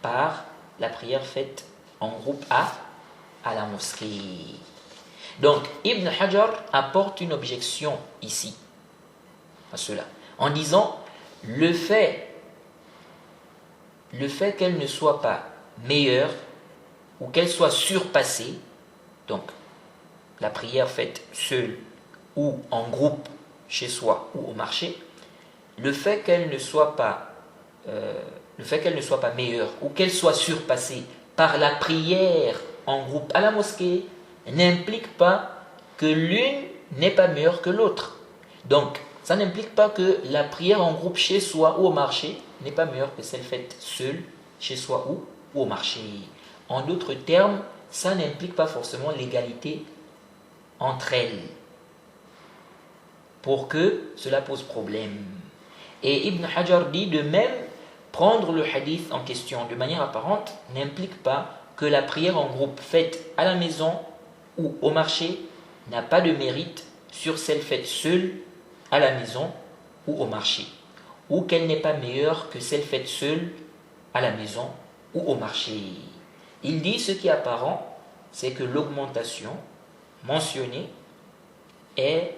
par la prière faite en groupe à la mosquée. Donc, Ibn Hajar apporte une objection ici à cela, en disant le fait qu'elle ne soit pas meilleure ou qu'elle soit surpassée, donc la prière faite seule ou en groupe chez soi ou au marché, le fait qu'elle ne soit pas meilleure ou qu'elle soit surpassée par la prière en groupe à la mosquée n'implique pas que l'une n'est pas meilleure que l'autre. Donc, ça n'implique pas que la prière en groupe chez soi ou au marché n'est pas meilleure que celle faite seule chez soi ou au marché. En d'autres termes, ça n'implique pas forcément l'égalité entre elles, pour que cela pose problème. Et Ibn Hajar dit de même, prendre le hadith en question de manière apparente n'implique pas que la prière en groupe faite à la maison ou au marché n'a pas de mérite sur celle faite seule à la maison ou au marché, ou qu'elle n'est pas meilleure que celle faite seule à la maison ou au marché. Il dit ce qui est apparent, c'est que l'augmentation mentionnée est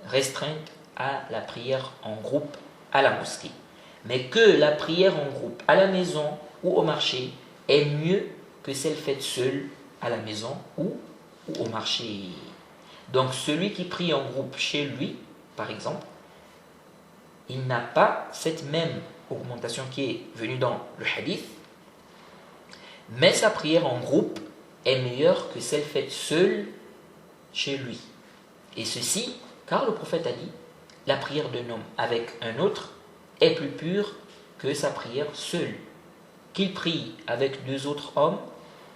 restreinte à la prière en groupe à la mosquée, mais que la prière en groupe à la maison ou au marché est mieux que celle faite seule à la maison ou au marché. Donc celui qui prie en groupe chez lui, par exemple, il n'a pas cette même augmentation qui est venue dans le hadith, mais sa prière en groupe est meilleure que celle faite seule chez lui. Et ceci, car le prophète a dit, la prière d'un homme avec un autre est plus pure que sa prière seule. Qu'il prie avec deux autres hommes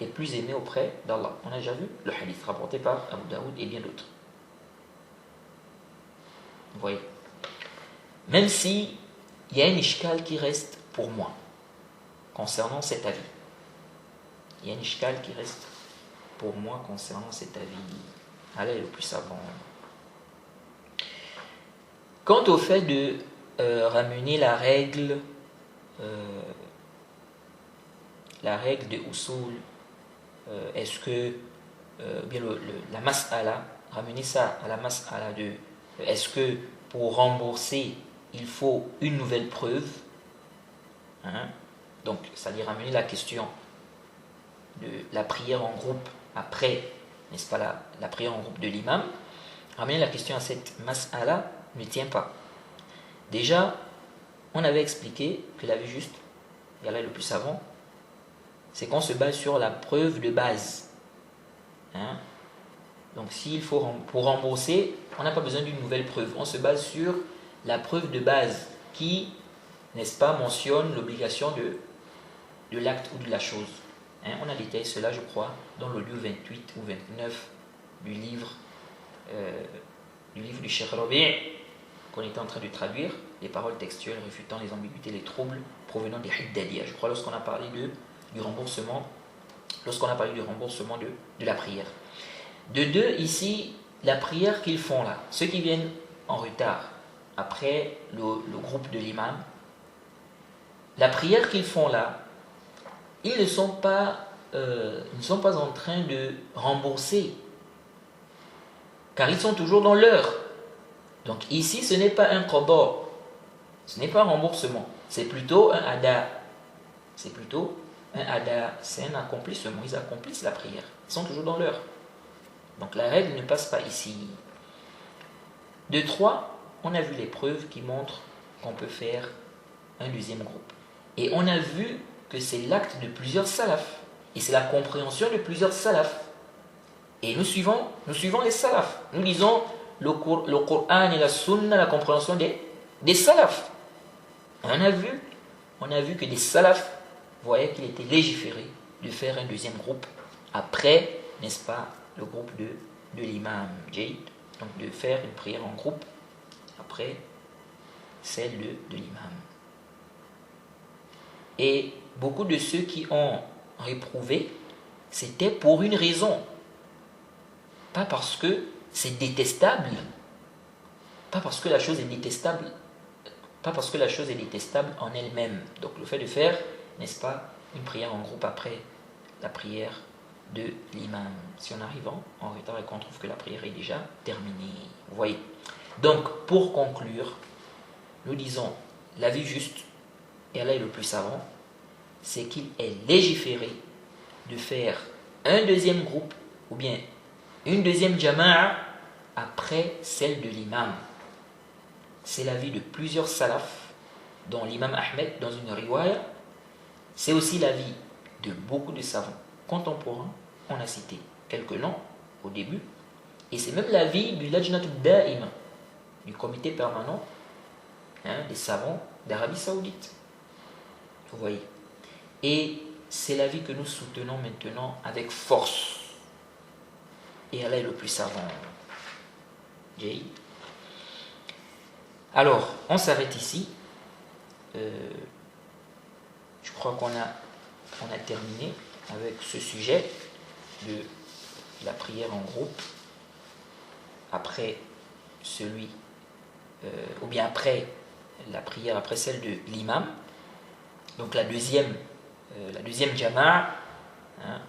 est plus aimé auprès d'Allah. On a déjà vu le hadith rapporté par Abu Daoud et bien d'autres. Vous voyez. Même si il y a un ishkal qui reste pour moi concernant cet avis. Il y a un ishkal qui reste pour moi concernant cet avis. Allah est le plus savant. Quant au fait de ramener la règle de usul, est-ce que bien la mas'ala, ramener ça à la mas'ala de est-ce que pour rembourser il faut une nouvelle preuve, hein? Donc c'est-à-dire ramener la question de la prière en groupe après, n'est-ce pas, la prière en groupe de l'imam, ramener la question à cette mas'ala ne tient pas. Déjà, on avait expliqué que la vie juste, et Allah est le plus savant, c'est qu'on se base sur la preuve de base. Hein? Donc s'il faut, pour rembourser, on n'a pas besoin d'une nouvelle preuve. On se base sur la preuve de base qui, n'est-ce pas, mentionne l'obligation de l'acte ou de la chose. Hein? On a détaillé cela, je crois, dans l'audio 28 ou 29 du livre du Cheikh Rabi' qu'on était en train de traduire, les paroles textuelles réfutant les ambiguïtés, les troubles provenant des Hiddadiyya. Je crois lorsqu'on a parlé du remboursement, de la prière. De deux, ici, la prière qu'ils font là, ceux qui viennent en retard après le groupe de l'imam, la prière qu'ils font là, ils ne sont pas en train de rembourser, car ils sont toujours dans l'heure. Donc ici, ce n'est pas un qada, ce n'est pas un remboursement, c'est plutôt un ada. C'est un accomplissement, ils accomplissent la prière, ils sont toujours dans l'heure. Donc la règle ne passe pas ici. De trois, on a vu les preuves qui montrent qu'on peut faire un deuxième groupe. Et on a vu que c'est l'acte de plusieurs salafs. Et c'est la compréhension de plusieurs salafs. Et nous suivons les salafs. Nous lisons le Coran et la Sunna, la compréhension des salafs. On a vu que des salafs voyaient qu'il était légiféré de faire un deuxième groupe après, n'est-ce pas, le groupe de l'imam Jayd, donc de faire une prière en groupe après celle de l'imam. Et beaucoup de ceux qui ont réprouvé, c'était pour une raison. Pas parce que c'est détestable, pas parce que la chose est détestable en elle-même. Donc le fait de faire, n'est-ce pas, une prière en groupe après la prière de l'imam. Si on arrive en retard et qu'on trouve que la prière est déjà terminée. Vous voyez. Donc, pour conclure, nous disons, la vie juste, et Allah est le plus savant, c'est qu'il est légiféré de faire un deuxième groupe, ou bien une deuxième jama'a, après celle de l'imam. C'est l'avis de plusieurs salafs, dont l'imam Ahmed, dans une riwaya. C'est aussi l'avis de beaucoup de savants, contemporains, on a cité quelques noms au début, et c'est même l'avis du Lajnat al-Da'ima, du comité permanent des savants d'Arabie Saoudite. Vous voyez. Et c'est l'avis que nous soutenons maintenant avec force. Et Allah est le plus savant. Jay. Alors, on s'arrête ici. Je crois qu'on a terminé avec ce sujet de la prière en groupe. Après celui, ou bien après la prière, après celle de l'imam. Donc la deuxième jama'a,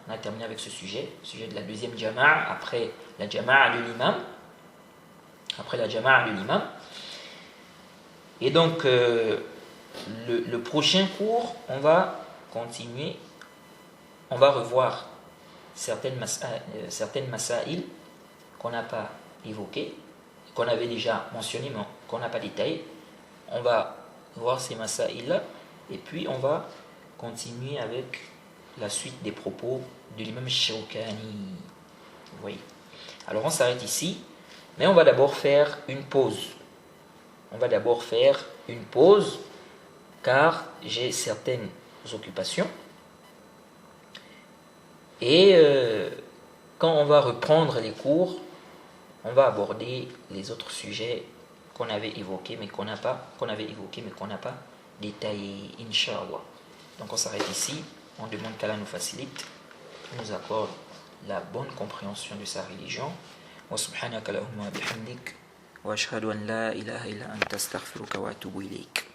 on a terminé avec ce sujet de la deuxième jama'a, après la jama'a de l'imam. Et donc, le prochain cours, on va continuer, on va revoir certaines masaïl qu'on n'a pas évoquées, qu'on avait déjà mentionnées, mais qu'on n'a pas détaillées. On va voir ces masaïl-là, et puis on va continuer avec la suite des propos de l'imam Shawkani. Vous voyez. Alors on s'arrête ici, mais on va d'abord faire une pause. Car j'ai certaines occupations. Et quand on va reprendre les cours, on va aborder les autres sujets qu'on avait évoqués, mais qu'on n'a pas détaillés, Inch'Allah. Donc on s'arrête ici. On demande qu'Allah nous facilite, nous accorde la bonne compréhension de sa religion. Wa subhanaka lahumma bihamdik wa ashhadu an la ilaha illa anta astaghfiruka wa atubu ilayk.